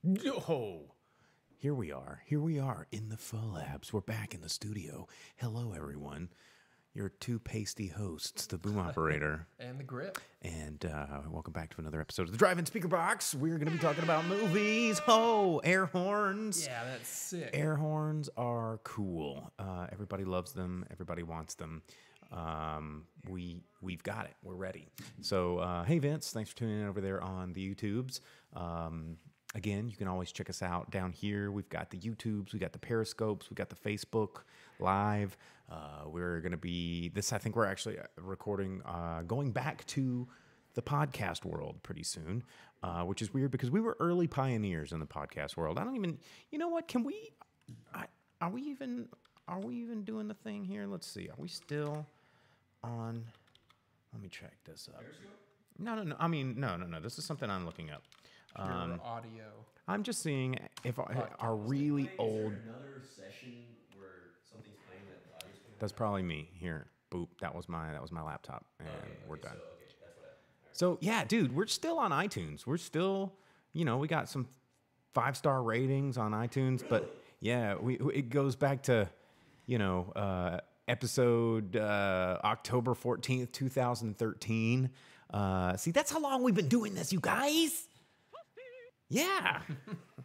Oh, here we are. Here we are in the Pho Labs. We're back in the studio. Hello, everyone. Your two pasty hosts, the boom operator. And the grip. And welcome back to another episode of the Drive-In Speakerbox. We're going to be talking about movies. Oh, air horns. Yeah, that's sick. Air horns are cool. Everybody loves them. Everybody wants them. We've got it. We're ready. So, hey, Vince, thanks for tuning in over there on the YouTubes. Again, you can always check us out down here. We've got the YouTubes, we got the Periscopes, we got the Facebook Live. We're going to be this. I think we're actually recording, going back to the podcast world pretty soon, which is weird because we were early pioneers in the podcast world. I don't even. You know what? Can we? Are we even doing the thing here? Let's see. Are we still on? Let me check this up. No. I mean, no. This is something I'm looking up. Your audio. I'm just seeing if our really old. Another session where something's playing that the audio's playing. That's probably me. Here, boop. That was my laptop, and we're done. Okay, that's what So yeah, dude, we're still on iTunes. We're still, we got some 5-star ratings on iTunes, but yeah, it goes back to, episode October 14th, 2013. See, that's how long we've been doing this, you guys. Yeah,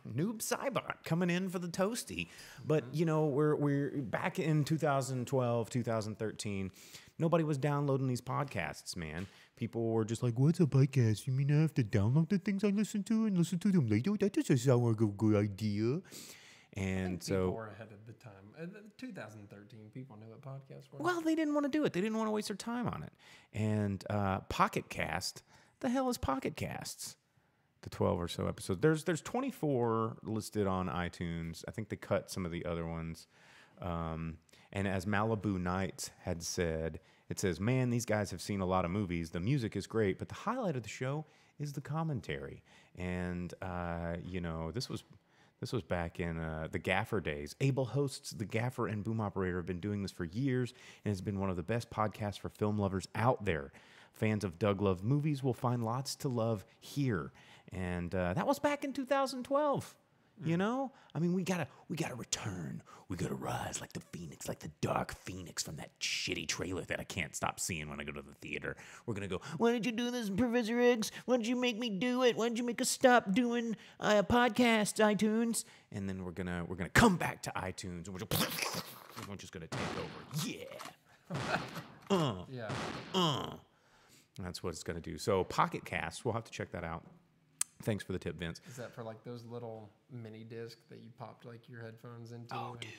Noob Cybot coming in for the toasty. But, we're back in 2012, 2013. Nobody was downloading these podcasts, man. People were just like, what's a podcast? You mean I have to download the things I listen to and listen to them later? That doesn't sound like a good idea. And so people were ahead of the time. 2013, people knew what podcasts were. Well, they didn't want to do it. They didn't want to waste their time on it. And Pocket Cast, the hell is Pocket Casts? The 12 or so episodes. There's 24 listed on iTunes. I think they cut some of the other ones. And as Malibu Nights had said, it says, man, these guys have seen a lot of movies. The music is great, but the highlight of the show is the commentary. And, this was back in the Gaffer days. Abel hosts The Gaffer and Boom Operator have been doing this for years and has been one of the best podcasts for film lovers out there. Fans of Doug Love movies will find lots to love here. And that was back in 2012. I mean, we gotta return. We gotta rise like the phoenix, like the dark phoenix from that shitty trailer that I can't stop seeing when I go to the theater. We're gonna go, why did you do this, Professor X? Why did you make me do it? Why did you make us stop doing podcasts, iTunes? And then we're gonna come back to iTunes and we're just gonna take over. Yeah. Yeah. That's what it's gonna do. So Pocket Cast, we'll have to check that out. Thanks for the tip, Vince. Is that for like those little mini discs that you popped like your headphones into? Oh, dude.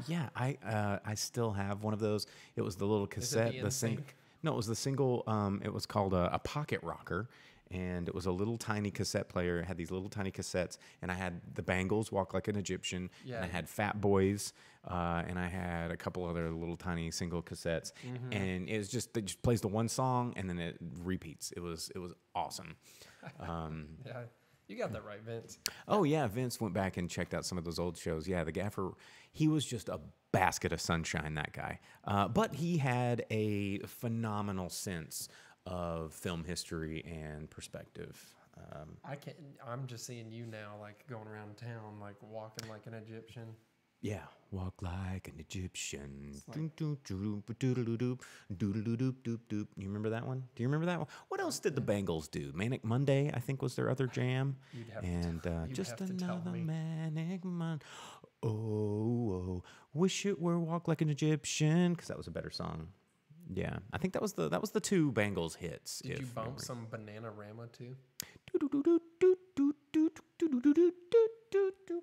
Yeah, I still have one of those. It was the little cassette. Is it the No, it was the single. It was called a pocket rocker, and it was a little tiny cassette player. It had these little tiny cassettes, and I had the Bangles, Walk Like an Egyptian, and I had Fat Boys, and I had a couple other little tiny single cassettes, and it just plays the one song, and then it repeats. It was awesome. Yeah, you got that right, Vince. Oh, yeah, Vince went back and checked out some of those old shows. Yeah, the Gaffer, he was just a basket of sunshine, that guy. But he had a phenomenal sense of film history and perspective. I'm just seeing you now, like going around town, like walking like an Egyptian. Yeah, walk like an Egyptian. Like, You remember that one? Do you remember that one? What else did the Bangles do? Manic Monday, I think, was their other jam. you'd Just have to tell another me. Manic Monday. Oh, wish it were Walk Like an Egyptian, because that was a better song. Yeah, I think that was the two Bangles hits. Did you bump some Bananarama too?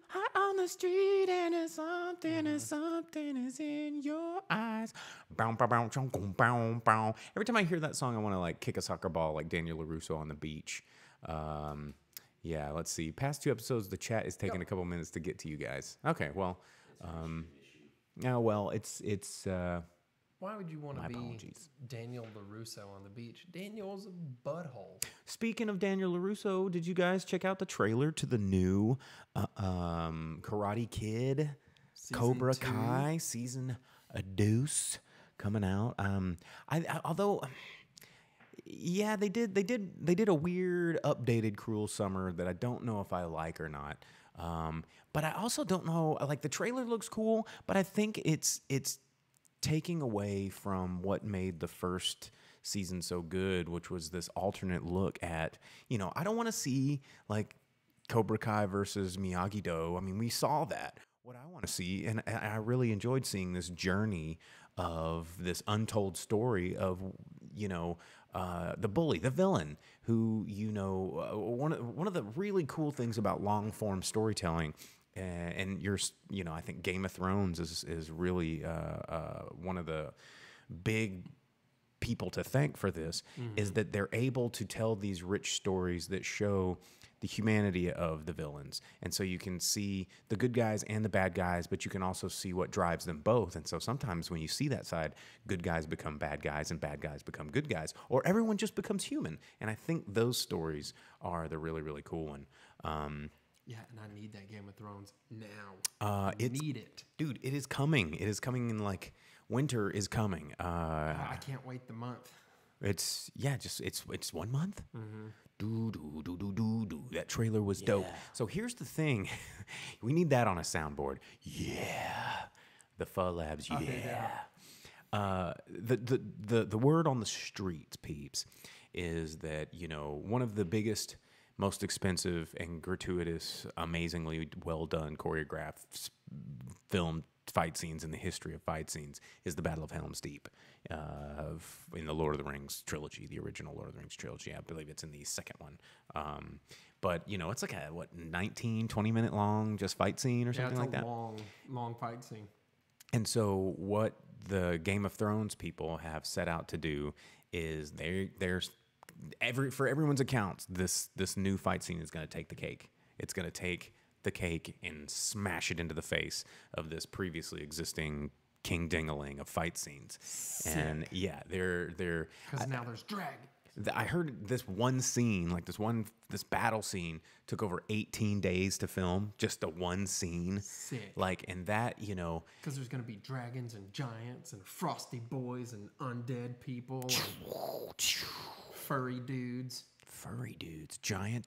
Hot on the street and there's something is in your eyes. Bow, bow, bow, chong, boom, bow, bow. Every time I hear that song, I want to like kick a soccer ball like Daniel LaRusso on the beach. Yeah, let's see. Past 2 episodes, the chat is taking a couple minutes to get to you guys. Okay, well, it's Why would you want to be apologies. Daniel LaRusso on the beach? Daniel's a butthole. Speaking of Daniel LaRusso, did you guys check out the trailer to the new Karate Kid, Cobra 2? Kai season a deuce coming out? Although Yeah, they did. They did a weird, updated Cruel Summer that I don't know if I like or not. But I also don't know. Like the trailer looks cool, but I think it's taking away from what made the first season so good, which was this alternate look at. I don't want to see like Cobra Kai versus Miyagi Do. I mean, we saw that. What I want to see, and I really enjoyed seeing this journey of this untold story of the bully, the villain, who one of the really cool things about long form storytelling, and I think Game of Thrones is really one of the big people to thank for this, is that they're able to tell these rich stories that show the humanity of the villains. And so you can see the good guys and the bad guys, but you can also see what drives them both. And so sometimes when you see that side, good guys become bad guys and bad guys become good guys, or everyone just becomes human. And I think those stories are the really, really cool one. Yeah, and I need that Game of Thrones now. Need it. Dude, it is coming. It is coming in like winter is coming. I can't wait the month. It's 1 month. Do. That trailer was dope. So here's the thing, we need that on a soundboard. Yeah, the Pho Labs. Yeah. The word on the streets, peeps, is that one of the biggest, most expensive and gratuitous, amazingly well done choreographed filmed fight scenes in the history of fight scenes is the Battle of Helm's Deep in the Lord of the Rings trilogy, the original Lord of the Rings trilogy. I believe it's in the second one. But it's like a 19, 20-minute long just fight scene or something like that. Long fight scene. And so what the Game of Thrones people have set out to do is for everyone's accounts, this new fight scene is going to take the cake. It's going to take the cake and smash it into the face of this previously existing king dingaling of fight scenes. Sick. And yeah, they're because now there's dragons. I heard this one scene, like this battle scene, took over 18 days to film, just the one scene. Sick. And that, because there's going to be dragons and giants and frosty boys and undead people and furry dudes. Giant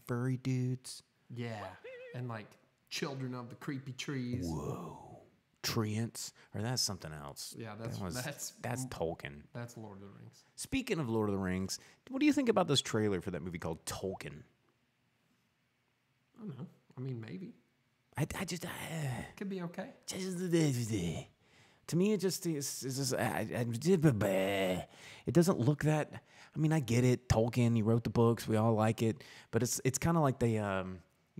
furry dudes. Yeah, and like children of the creepy trees. Whoa. Treants, or that's something else. Yeah, that's Tolkien. That's Lord of the Rings. Speaking of Lord of the Rings, what do you think about this trailer for that movie called Tolkien? I don't know. I mean, maybe. I just could be okay. To me, it just is. It doesn't look that. I mean, I get it. Tolkien, he wrote the books. We all like it, but it's kind of like they,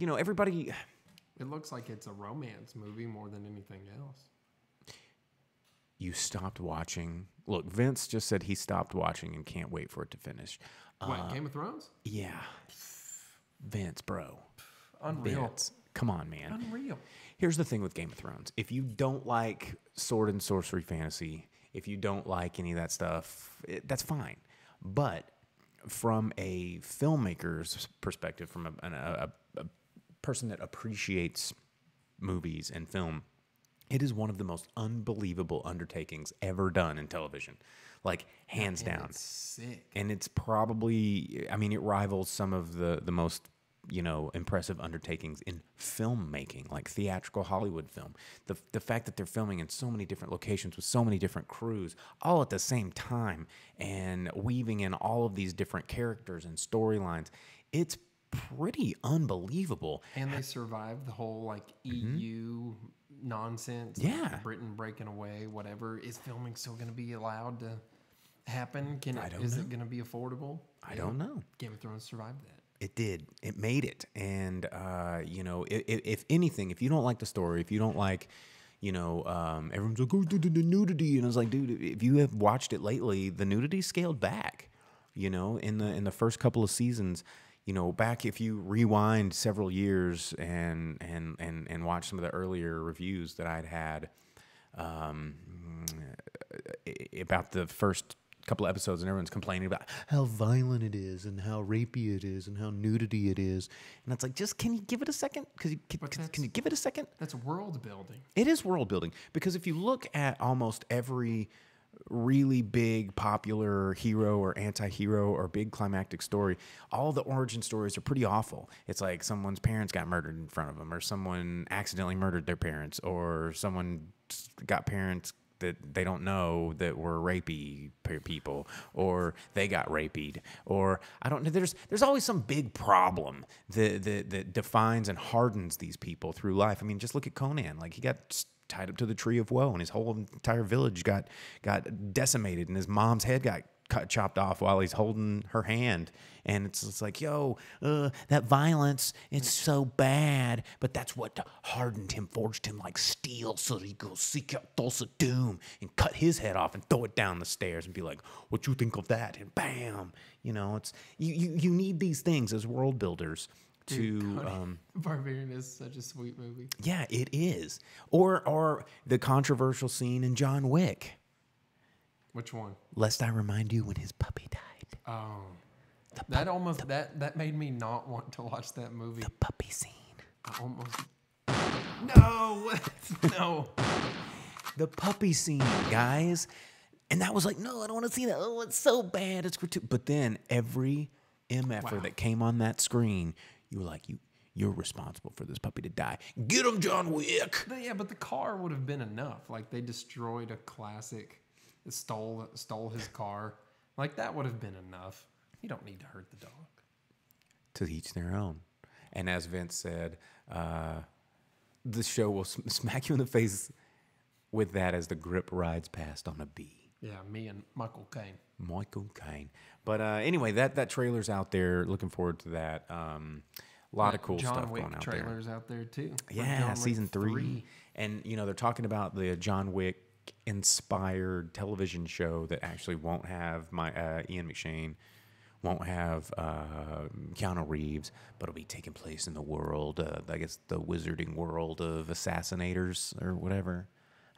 everybody. It looks like it's a romance movie more than anything else. You stopped watching. Look, Vince just said he stopped watching and can't wait for it to finish. What, Game of Thrones? Yeah. Vince, bro. Unreal. Vince, come on, man. Unreal. Here's the thing with Game of Thrones. If you don't like sword and sorcery fantasy, if you don't like any of that stuff, that's fine. But from a filmmaker's perspective, from a person that appreciates movies and film, it is one of the most unbelievable undertakings ever done in television, like hands down. It's sick. And it's probably, I mean, it rivals some of the most, impressive undertakings in filmmaking, like theatrical Hollywood film. The fact that they're filming in so many different locations with so many different crews, all at the same time, and weaving in all of these different characters and storylines, it's pretty unbelievable. And they survived the whole EU nonsense. Yeah. Britain breaking away, whatever. Is filming still going to be allowed to happen? Is it going to be affordable? I don't know. Game of Thrones survived that. It did. It made it. And, if anything, if you don't like the story, if you don't like, everyone's like, oh, the nudity. And I was like, dude, if you have watched it lately, the nudity scaled back, in the first couple of seasons. Back if you rewind several years and watch some of the earlier reviews that I'd had about the first couple of episodes, and everyone's complaining about how violent it is and how rapey it is and how nudity it is, and it's like, just can you give it a second? Can you give it a second? That's world building. It is world building, because if you look at almost every really big popular hero or anti-hero or big climactic story, all the origin stories are pretty awful. It's like someone's parents got murdered in front of them, or someone accidentally murdered their parents, or someone got parents that they don't know that were rapey people, or they got raped, or I don't know. There's always some big problem that defines and hardens these people through life. I mean, just look at Conan. Like, he got tied up to the tree of woe, and his whole entire village got decimated, and his mom's head got chopped off while he's holding her hand. And it's like, yo, that violence, it's so bad, but that's what hardened him, forged him like steel, so that he goes seek out Thulsa Doom and cut his head off and throw it down the stairs and be like, what you think of that? And bam, it's you need these things as world builders. Barbarian is such a sweet movie. Yeah, it is. Or the controversial scene in John Wick. Which one? Lest I remind you when his puppy died. Oh, that made me not want to watch that movie. The puppy scene. I almost. No. The puppy scene, guys. And that was like, no, I don't want to see that. Oh, it's so bad. It's gratuitous. But then every MFer that came on that screen, you were like, you're responsible for this puppy to die. Get him, John Wick. Yeah, but the car would have been enough. Like, they destroyed a classic, stole his car. Like, that would have been enough. You don't need to hurt the dog. To each their own. And as Vince said, the show will smack you in the face with that as the grip rides past on a bee. Yeah, me and Michael Caine. Michael Caine. But anyway, that trailer's out there. Looking forward to that. A lot of cool stuff going out there. John Wick trailer's out there too. Yeah, season 3. And they're talking about the John Wick inspired television show that actually won't have Ian McShane, won't have Keanu Reeves, but it'll be taking place in the world, I guess the wizarding world of assassinators or whatever.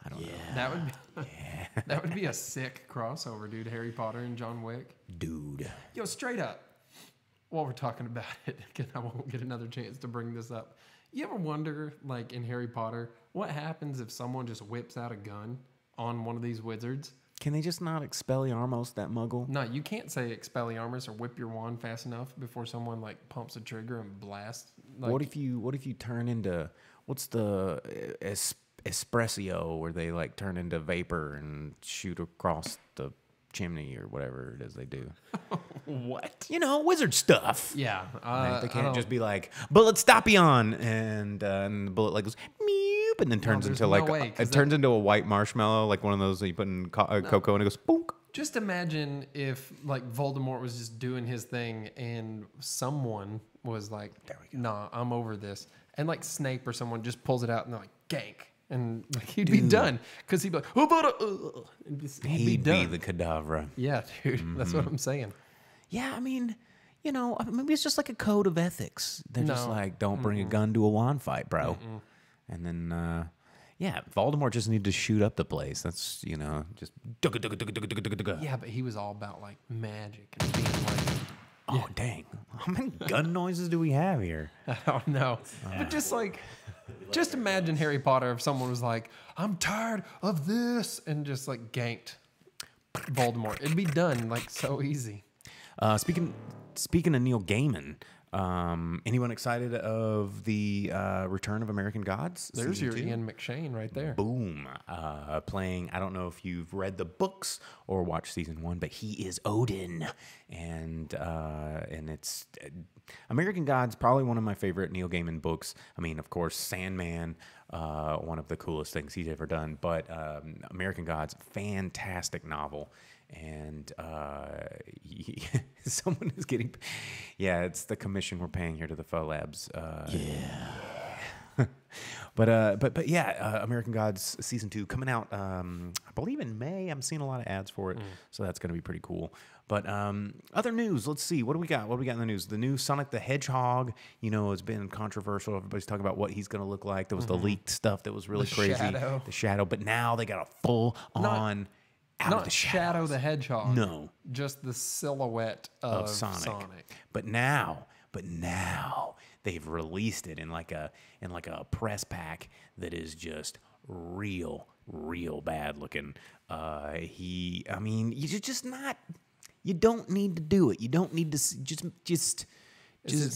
I don't know. That would be a sick crossover, dude. Harry Potter and John Wick. Dude. Yo, straight up, while we're talking about it, because I won't get another chance to bring this up. You ever wonder, like in Harry Potter, what happens if someone just whips out a gun on one of these wizards? Can they just not Expelliarmus that muggle? No, you can't say Expelliarmus or whip your wand fast enough before someone like pumps a trigger and blasts. Like, What if you turn into, what's the espresso where they like turn into vapor and shoot across the chimney or whatever it is they do? what? Wizard stuff. Yeah, Right? They can't just be like, bullet stopion, and the bullet like goes meep, and then turns into turns into a white marshmallow, like one of those that you put in cocoa, and it goes boonk. Just imagine if like Voldemort was just doing his thing and someone was like, nah, I'm over this. And like Snape or someone just pulls it out and they're like, gank. And like, he'd be done. Because he'd be like, he'd be the cadavra. Yeah, dude. That's what I'm saying. Yeah, I mean, maybe it's just like a code of ethics. They're just like, don't bring a gun to a wand fight, bro. And then, Voldemort just needed to shoot up the place. That's, just... Yeah, but he was all about, like, magic and being like... Oh, dang. How many gun noises do we have here? I don't know. But just imagine Harry Potter if someone was like, I'm tired of this, and just, like, ganked Voldemort. It'd be done, like, so easy. Speaking of Neil Gaiman, anyone excited of the return of American Gods? There's your Ian McShane right there. Boom. Playing, I don't know if you've read the books or watched season 1, but he is Odin. And it's American Gods, probably one of my favorite Neil Gaiman books. I mean, of course, Sandman, one of the coolest things he's ever done. But American Gods, fantastic novel. And someone is getting, it's the commission we're paying here to the Faux Labs. But American Gods season 2 coming out, I believe in May. I'm seeing a lot of ads for it, so that's going to be pretty cool. But other news, let's see, what do we got? What do we got in the news? The new Sonic the Hedgehog, has been controversial. Everybody's talking about what he's going to look like. There was the leaked stuff that was really crazy, the shadow. But now they got a full on. Not Shadow the Hedgehog. No. Just the silhouette of Sonic. But now they've released it in like a press pack that is just real bad looking. I mean, you just not. You don't need to do it. You don't need to just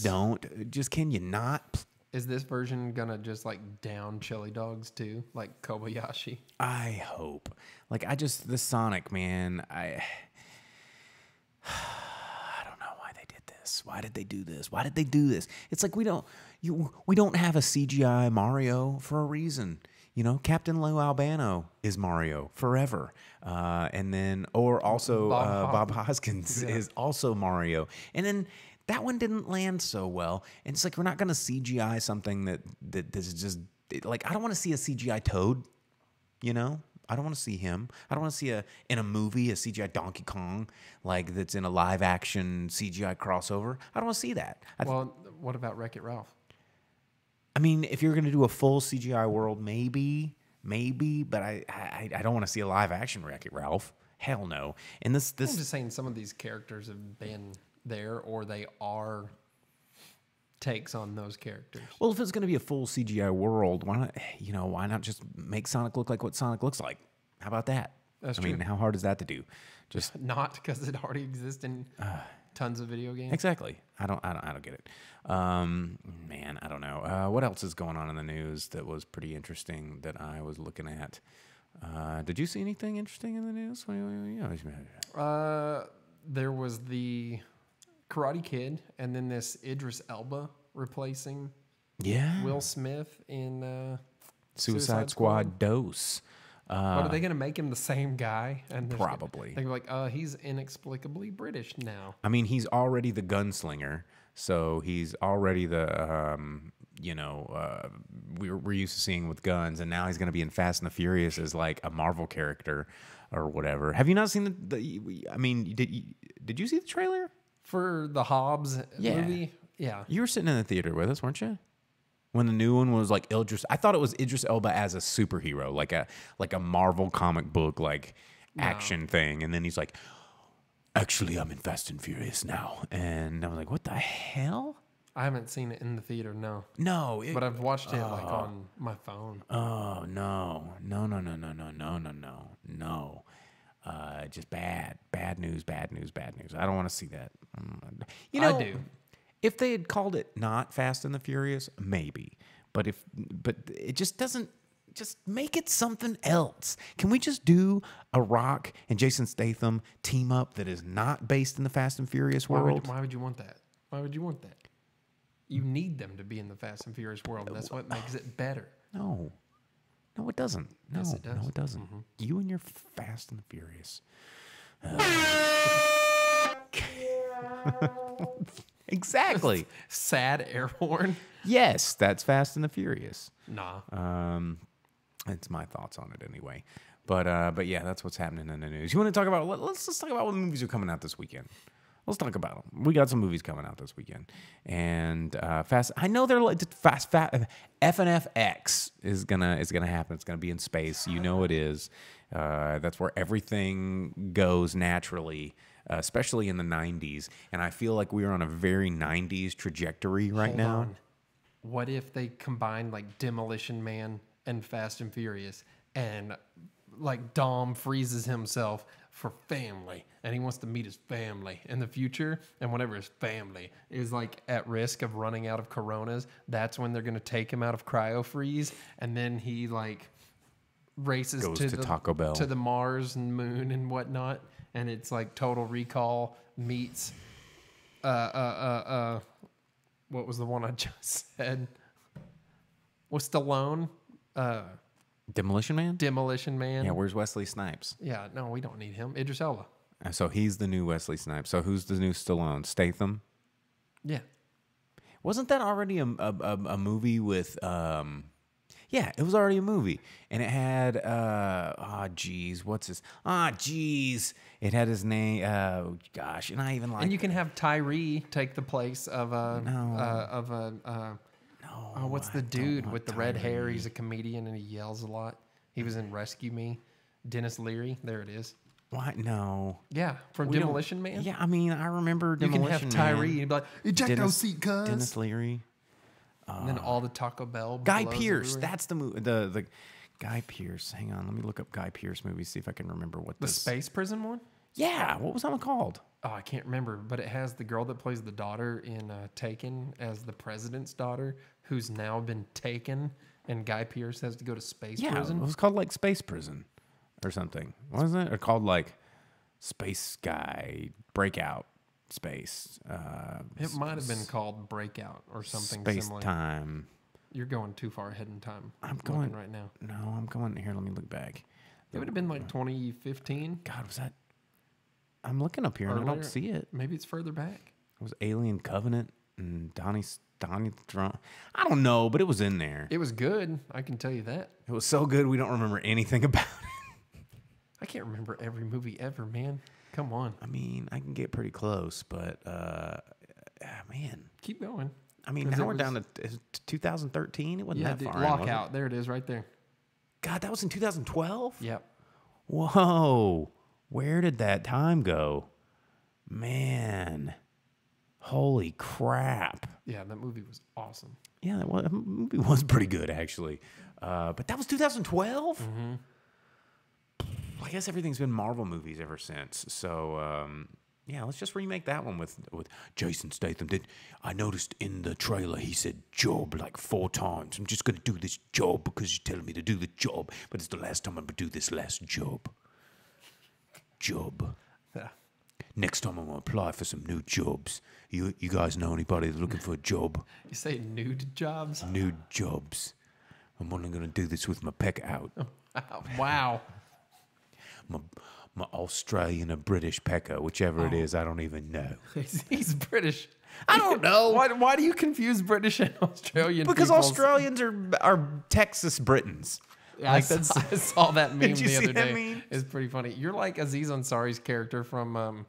don't. Just can you not? Is this version gonna just like down chili dogs too, like Kobayashi? I hope. Like the Sonic, man. I don't know why they did this. Why did they do this? Why did they do this? It's like we don't have a CGI Mario for a reason. You know, Captain Lou Albano is Mario forever, and then also Bob Hoskins is also Mario, and then. That one didn't land so well. And it's like, we're not going to CGI something that is just, like, I don't want to see a CGI Toad, you know? I don't want to see him. I don't want to see in a movie, a CGI Donkey Kong, like, that's in a live-action CGI crossover. I don't want to see that. Well, what about Wreck-It Ralph? I mean, if you're going to do a full CGI world, maybe, but I don't want to see a live-action Wreck-It Ralph. Hell no. And this I'm just saying some of these characters have been there, or they are takes on those characters. Well, if it's going to be a full CGI world, why not just make Sonic look like what Sonic looks like? How about that? That's true. true. I mean, how hard is that to do? Just not because it already exists in tons of video games. Exactly. I don't get it. Man, I don't know. What else is going on in the news that was pretty interesting that I was looking at? Did you see anything interesting in the news? There was the Karate Kid, and then this Idris Elba replacing Will Smith in Suicide Squad Dose. But are they going to make him the same guy? And Probably. They're like, he's inexplicably British now. I mean, he's already the gunslinger, so he's already the we're used to seeing with guns, and now he's going to be in Fast and the Furious as like a Marvel character or whatever. Have you not seen I mean, did you see the trailer for the Hobbs movie? Yeah, you were sitting in the theater with us, weren't you? When the new one was like Idris, I thought it was Idris Elba as a superhero, like a Marvel comic book action thing, and then he's like, "Actually, I'm in Fast and Furious now," and I was like, "What the hell?" I haven't seen it in the theater, no. No, but I've watched it on my phone. Oh no! Just bad news. I don't want to see that. I do. If they had called it not Fast and the Furious, maybe. But it just doesn't. Just make it something else. Can we just do a Rock and Jason Statham team up that is not based in the Fast and Furious world? Why would you want that? Why would you want that? You need them to be in the Fast and Furious world. That's what makes it better. No, it doesn't. No, yes, it does. No, it doesn't. Mm-hmm. You and your Fast and the Furious. Exactly. Sad air horn. Yes, that's Fast and the Furious. Nah. It's my thoughts on it anyway. But yeah, that's what's happening in the news. You want to talk about? Let's talk about what movies are coming out this weekend. Let's talk about them. We got some movies coming out this weekend, and Fast. I know they're like Fast. FNFX is gonna happen. It's gonna be in space. You know it is. That's where everything goes naturally, especially in the '90s. And I feel like we are on a very '90s trajectory right now. On. What if they combined like Demolition Man and Fast and Furious, and like Dom freezes himself for family, and he wants to meet his family in the future, and whenever his family is like at risk of running out of Coronas, that's when they're going to take him out of cryo freeze, and then he like races Goes to Taco Bell, to the Mars and Moon and whatnot, and it's like Total Recall meets what was the one I just said? Was Stallone? Demolition Man? Demolition Man. Yeah, where's Wesley Snipes? Yeah, no, we don't need him. Idris Elba. So he's the new Wesley Snipes. So who's the new Stallone? Statham? Yeah. Wasn't that already a movie with... Yeah, it was already a movie. And it had... what's his... It had his name... Oh, gosh. And I even like... And you can have Tyree take the place of what's the dude with the red hair? He's a comedian and he yells a lot. He was in Rescue Me. Dennis Leary. There it is. What? No. Yeah, from Demolition Man. Yeah, I mean, I remember Demolition Man. You can have Tyree and be like, eject those seat, cuz. Dennis Leary. And then all the Taco Bell. Guy blows Pearce. everywhere. That's the movie. The Guy Pearce. Hang on, let me look up Guy Pearce movies. See if I can remember what The this. space prison one? Yeah, what was that one called? Oh, I can't remember, but it has the girl that plays the daughter in Taken as the president's daughter, who's now been taken, and Guy Pearce has to go to space Yeah, prison. it was called like Space Prison or something, wasn't it? Or called like Space Guy Breakout Space. It might have been called Breakout or something Space similar. Time. You're going too far ahead in time. I'm looking going right now. No, I'm going here. Let me look back. It would have been like 2015. God, was that? I'm looking up here and I Earlier? don't see it. Maybe it's further back. It was Alien Covenant and Donnie Strong. I don't know, but it was in there. It was good. I can tell you that. It was so good we don't remember anything about it. I can't remember every movie ever, man. Come on. I mean, I can get pretty close, but man. Keep going. I mean, 'Cause now it we're down was- to 2013. It wasn't Yeah, that dude, far. in, was it? Lockout. There it is right there. God, that was in 2012? Yep. Whoa. Where did that time go? Man. Holy crap. Yeah, that movie was awesome. Yeah, that movie was pretty good, actually. But that was 2012? Mm-hmm. I guess everything's been Marvel movies ever since. So, yeah, let's just remake that one with Jason Statham. I noticed in the trailer he said job like 4 times. I'm just going to do this job because you're telling me to do the job. But it's the last time I'm going to do this last job. Job. Yeah. Next time I'm going to apply for some new jobs. You guys know anybody that's looking for a job? You say nude jobs? New jobs. I'm only going to do this with my peck out. Wow. My Australian or British pecker, whichever it is, I don't even know. He's British. I don't know. Why do you confuse British and Australian? Because peoples? Australians are Texas Britons. Yeah, Like, I saw that meme Did you the see other that day. meme? It's pretty funny. You're like Aziz Ansari's character from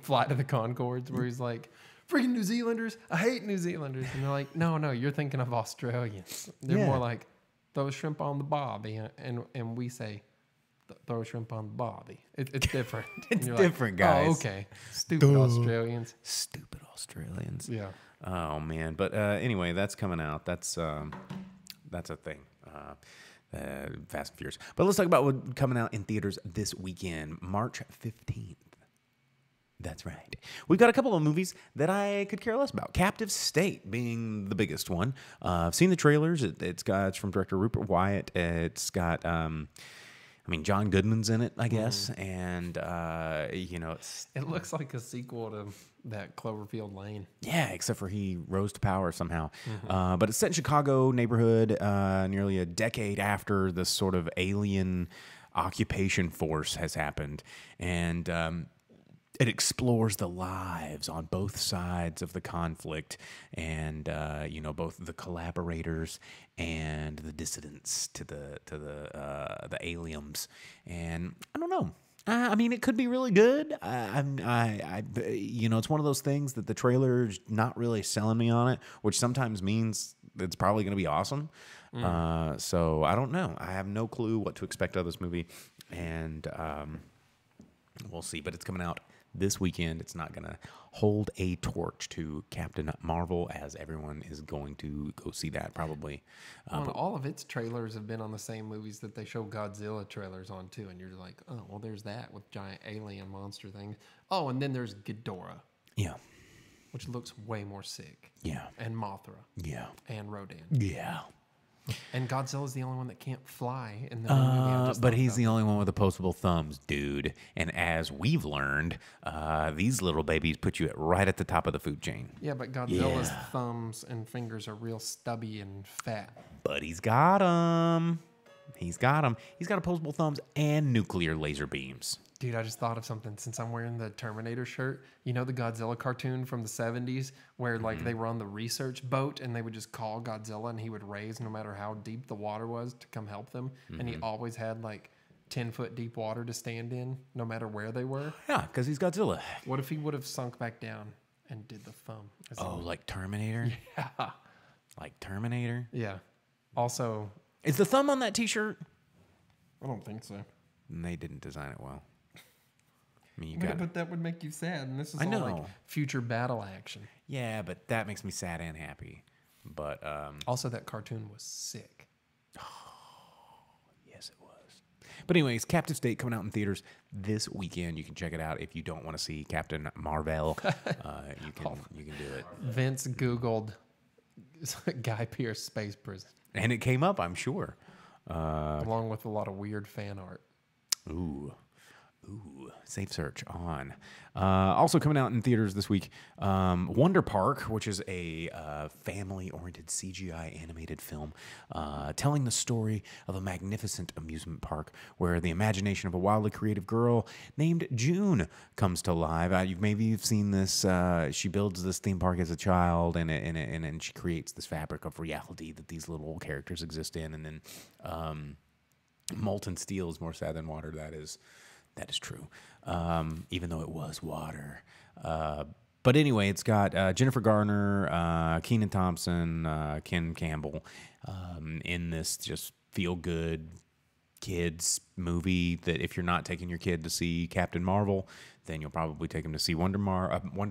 Flight of the Conchords, where he's like, "Freaking New Zealanders! I hate New Zealanders," and they're like, "No, you're thinking of Australians. They're Yeah. more like throw shrimp on the barbie," and we say throw shrimp on the barbie. It's different. And It's you're different, like, guys. Oh, okay. Stupid Australians. Stupid Australians. Yeah. Oh man. But anyway, that's coming out. That's a thing. Fast and Furious. But let's talk about what's coming out in theaters this weekend, March 15th. That's right. We've got a couple of movies that I could care less about. Captive State being the biggest one. I've seen the trailers. It's from director Rupert Wyatt. It's got, John Goodman's in it, I guess. And, it's... It looks like a sequel to that Cloverfield Lane. Yeah, except for he rose to power somehow. But it's set in Chicago neighborhood nearly a decade after this sort of alien occupation force has happened. And it explores the lives on both sides of the conflict and, both the collaborators and the dissidents to the aliens. And I don't know. It could be really good. It's one of those things that the trailer's not really selling me on it, which sometimes means it's probably going to be awesome. So I don't know. I have no clue what to expect out of this movie, and we'll see. But it's coming out this weekend. It's not going to hold a torch to Captain Marvel, as everyone is going to go see that probably. Well, all of its trailers have been on the same movies that they show Godzilla trailers on too, and you're like, oh, well, there's that with giant alien monster things. Oh, and then there's Ghidorah, Yeah. which looks way more sick, Yeah. and Mothra, Yeah. and Rodan, Yeah. and Godzilla's the only one that can't fly in the new movie. I'm just But talking he's about. the only one with opposable thumbs, dude. And as we've learned, these little babies put you right at the top of the food chain. Yeah, but Godzilla's Yeah. thumbs and fingers are real stubby and fat. But he's got them. He's got them. He's got opposable thumbs and nuclear laser beams. Dude, I just thought of something since I'm wearing the Terminator shirt. You know the Godzilla cartoon from the 70s where like they were on the research boat and they would just call Godzilla and he would raise no matter how deep the water was to come help them. And he always had like 10-foot deep water to stand in no matter where they were. Yeah, because he's Godzilla. What if he would have sunk back down and did the thumb? as he Oh, went? like Terminator? Yeah. Like Terminator? Yeah. Also, Is the thumb on that t-shirt? I don't think so. They didn't design it well. You Yeah, got but that would make you sad. And this is I all know. like future battle action. Yeah, but that makes me sad and happy. But Also, that cartoon was sick. yes, it was. But anyways, Captive State coming out in theaters this weekend. You can check it out if you don't want to see Captain Marvel. You can do it. Vince Googled Guy Pearce Space Prison, And it came up, I'm sure. along with a lot of weird fan art. Ooh, safe search on. Also coming out in theaters this week, Wonder Park, which is a family-oriented CGI animated film telling the story of a magnificent amusement park where the imagination of a wildly creative girl named June comes to life. You've seen this. She builds this theme park as a child, and she creates this fabric of reality that these little characters exist in, and then molten steel is more sad than water. That is true, even though it was water. But anyway, it's got Jennifer Garner, Kenan Thompson, Ken Campbell in this just feel-good kids movie that if you're not taking your kid to see Captain Marvel, then you'll probably take him to see Wonder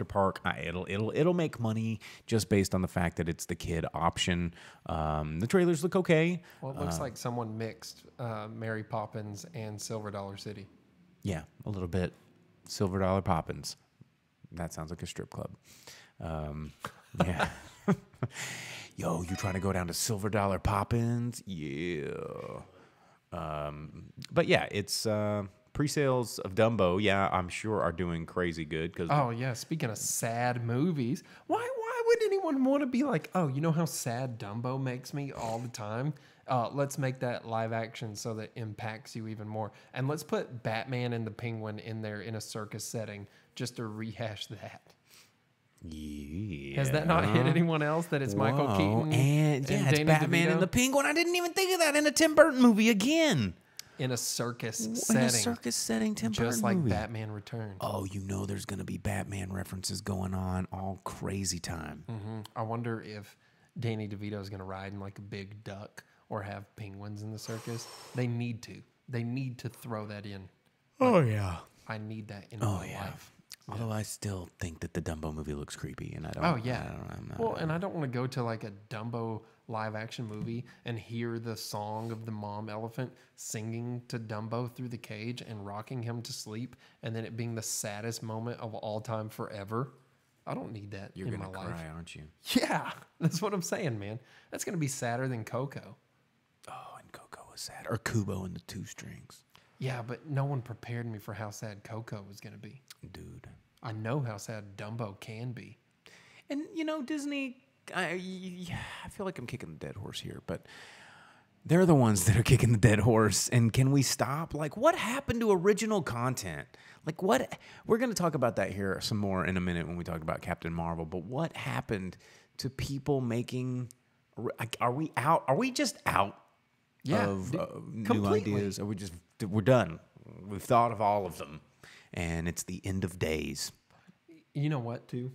Park. It'll make money just based on the fact that it's the kid option. The trailers look okay. Well, it looks like someone mixed Mary Poppins and Silver Dollar City. Yeah, a little bit. Silver Dollar Poppins. That sounds like a strip club. Yeah. Yo, you trying to go down to Silver Dollar Poppins? Yeah. But yeah, it's pre-sales of Dumbo. Yeah, I'm sure are doing crazy good. Oh yeah, speaking of sad movies, why would anyone want to be like, oh, you know how sad Dumbo makes me all the time? Let's make that live action so that impacts you even more. And let's put Batman and the Penguin in there in a circus setting just to rehash that. Yeah. Has that not hit anyone else that it's Michael Keaton and yeah, it's Danny Batman DeVito? and the Penguin. I didn't even think of that in a Tim Burton movie again. In a circus In setting. a circus setting, Tim Burton Just like movie. Batman Returns. Oh, you know there's going to be Batman references going on all crazy time. I wonder if Danny DeVito is going to ride in like a big duck or have penguins in the circus. They need to. They need to throw that in. Oh, yeah. I need that in my life. Although I still think that the Dumbo movie looks creepy, and I don't. Oh yeah. I'm not, Well, and I don't want to go to like a Dumbo live action movie and hear the song of the mom elephant singing to Dumbo through the cage and rocking him to sleep, and then it being the saddest moment of all time forever. I don't need that You're in gonna my cry, life. aren't you? Yeah, that's what I'm saying, man. That's gonna be sadder than Coco. Oh, and Coco was sad, or Kubo and the Two Strings, Yeah, but no one prepared me for how sad Coco was gonna be. dude. I know how sad Dumbo can be. And you know, Disney. I feel like I'm kicking the dead horse here, but they're the ones that are kicking the dead horse. And can we stop? Like, what happened to original content? Like, what? We're going to talk about that here some more in a minute when we talk about Captain Marvel. But what happened to people making? Are we out? Are we just out of new completely. ideas? Are we just we're done? We've thought of all of them, and it's the end of days. You know what, too?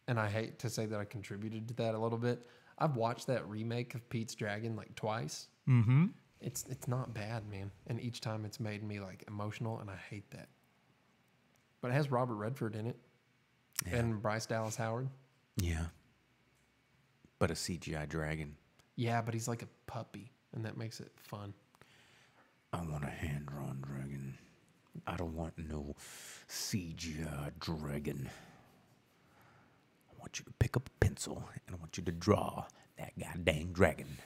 And I hate to say that I contributed to that a little bit. I've watched that remake of Pete's Dragon like twice. Mm-hmm. It's not bad, man. And each time it's made me like emotional, and I hate that. But it has Robert Redford in it, and Bryce Dallas Howard. Yeah. But a CGI dragon. Yeah, but he's like a puppy, and that makes it fun. I want a hand-drawn dragon. I don't want no CGI dragon. I want you to pick up a pencil, and I want you to draw that goddamn dragon.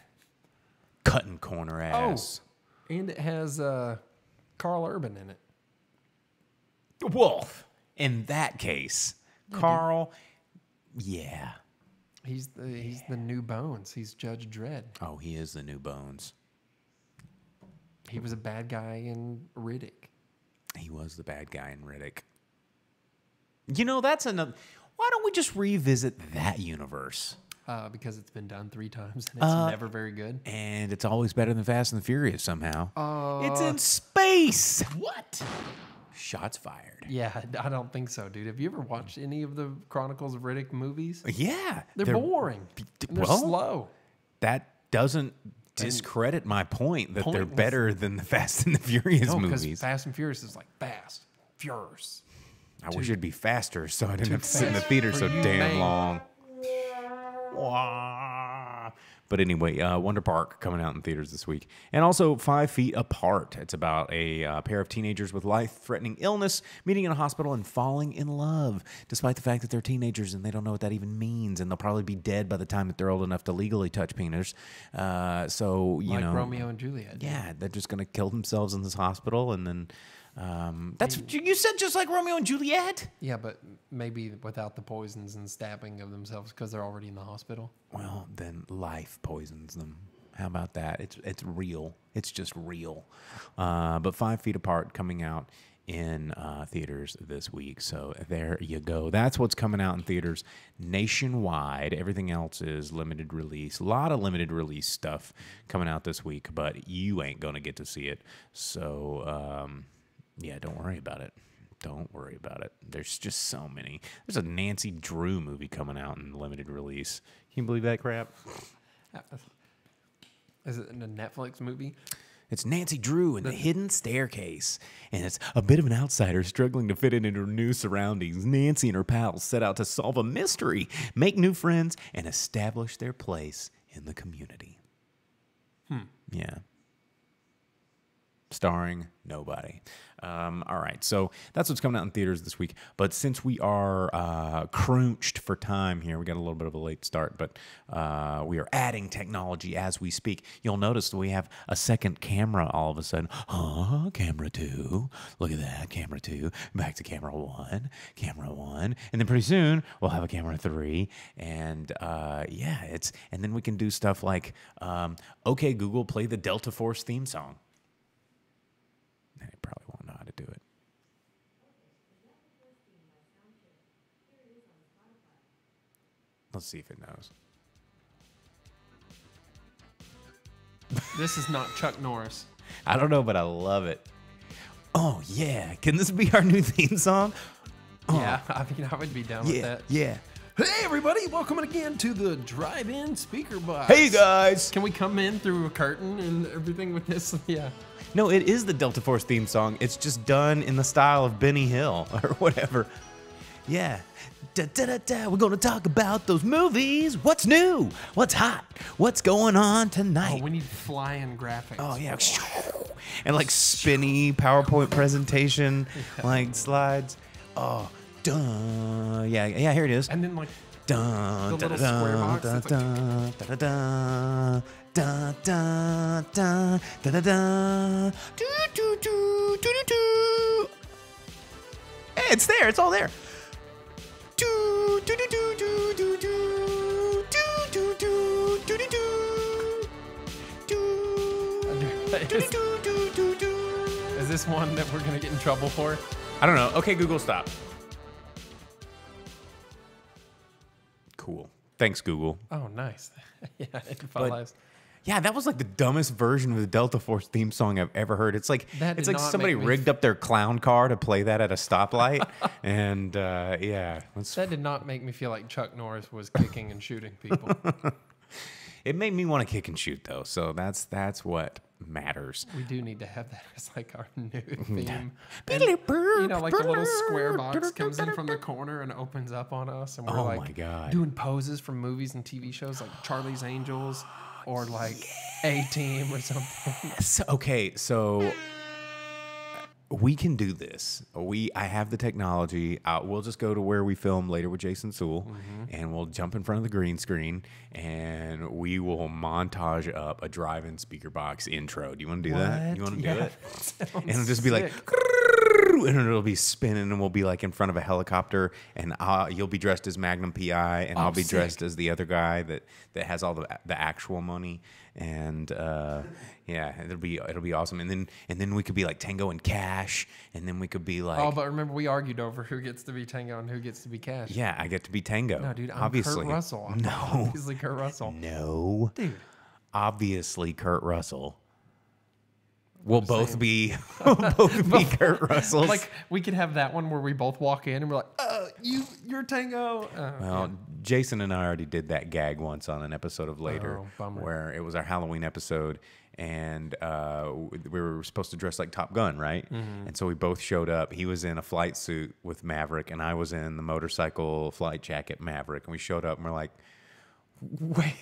Cutting corner ass. Oh, and it has Carl Urban in it. Wolf. In that case, Carl, yeah. He's the new Bones. He's Judge Dredd. Oh, he is the new Bones. He was a bad guy in Riddick. He was the bad guy in Riddick. You know, that's another... Why don't we just revisit that universe? Because it's been done 3 times and it's never very good. And it's always better than Fast and the Furious somehow. It's in space. What? Shots fired. Yeah, I don't think so, dude. Have you ever watched any of the Chronicles of Riddick movies? Yeah. They're boring. And they're well, slow. That doesn't discredit my point that they're Pointless. better than the Fast and the Furious No, because movies. Fast and Furious is like fast, furious. I wish it'd be faster so I didn't have to sit in the fast theater for so you, damn man. long. Wah. But anyway, Wonder Park coming out in theaters this week. And also 5 Feet Apart. It's about a pair of teenagers with life-threatening illness meeting in a hospital and falling in love, despite the fact that they're teenagers and they don't know what that even means, and they'll probably be dead by the time that they're old enough to legally touch penis. So, you like know. Romeo and Juliet. Yeah, they're just going to kill themselves in this hospital, and then that's you said just like Romeo and Juliet. Yeah, but maybe without the poisons and stabbing of themselves because they're already in the hospital. Well, then life poisons them. How about that? It's real. It's just real. But 5 Feet Apart coming out in theaters this week. So there you go. That's what's coming out in theaters nationwide. Everything else is limited release. A lot of limited release stuff coming out this week, but you ain't going to get to see it. So, yeah, don't worry about it. Don't worry about it. There's just so many. There's a Nancy Drew movie coming out in limited release. Can you believe that crap? Is it a Netflix movie? It's Nancy Drew and the Hidden Staircase. And it's a bit of an outsider struggling to fit in into her new surroundings. Nancy and her pals set out to solve a mystery, make new friends, and establish their place in the community. Yeah. Starring nobody. All right, so that's what's coming out in theaters this week. But since we are crunched for time here, we got a little bit of a late start, but we are adding technology as we speak. You'll notice that we have a second camera all of a sudden. Camera 2. Look at that, camera 2. Back to camera 1, and then pretty soon we'll have a camera 3. And yeah, and then we can do stuff like, okay, Google, play the Delta Force theme song. They probably won't know how to do it. Let's see if it knows. This is not Chuck Norris. I don't know, but I love it. Oh, yeah. Can this be our new theme song? Yeah, I mean, I would be down with that. Yeah. Hey, everybody, welcome again to the Drive-In Speakerbox. Hey, guys. Can we come in through a curtain and everything with this? Yeah. No, it is the Delta Force theme song. It's just done in the style of Benny Hill or whatever. Yeah. Da, da, da, da. We're going to talk about those movies. What's new? What's hot? What's going on tonight? Oh, we need flying graphics. Oh, yeah. And like spinny PowerPoint presentation, like slides. Oh, duh. Yeah, here it is. And then like Dun, the little square box. dun, It's dun, dun, dun, dun, dun, dun, dun, dun, dun. Do, do, do, do, do, do. Hey, it's there. It's all there. Do, do, do, do, do, do, do. Do, do, do, do, do, do. Do, do, do, do, do, do. Is this one that we're going to get in trouble for? I don't know. Okay, Google, stop. Cool. Thanks, Google. Oh, nice. Yeah, it follows. Yeah, that was like the dumbest version of the Delta Force theme song I've ever heard. It's like That it's did like not somebody make me rigged up their clown car to play that at a stoplight, and yeah, That did not make me feel like Chuck Norris was kicking and shooting people. it made me want to kick and shoot though. So that's what matters. We do need to have that as like our new theme. And, you know, like the little square box comes in from the corner and opens up on us, and we're Oh like my God. doing poses from movies and TV shows like Charlie's Angels or like A-Team or something. Okay, so we can do this. I have the technology. We'll just go to where we film later with Jason Sewell, and we'll jump in front of the green screen, and we will montage up a drive-in speaker box intro. Do you want to do that? You want to do it? And it'll just be like, and it'll be spinning, and we'll be like in front of a helicopter, and you'll be dressed as Magnum PI, and I'll be dressed as the other guy that has all the actual money. And yeah, it'll be awesome. And then we could be like Tango and Cash, and then we could be like, Oh, but remember we argued over who gets to be Tango and who gets to be Cash. yeah, I get to be Tango. No, dude, I'm obviously. Kurt Russell. I'm No, obviously Kurt Russell. no, Dude. obviously Kurt Russell. We'll both be Kurt Russells. Like we could have that one where we both walk in and we're like, you're Tango. Well, Jason and I already did that gag once on an episode of Later, Oh, bummer. where it was our Halloween episode, and we were supposed to dress like Top Gun, right? And so we both showed up. He was in a flight suit with Maverick, and I was in the motorcycle flight jacket Maverick. And we showed up, and we're like, wait,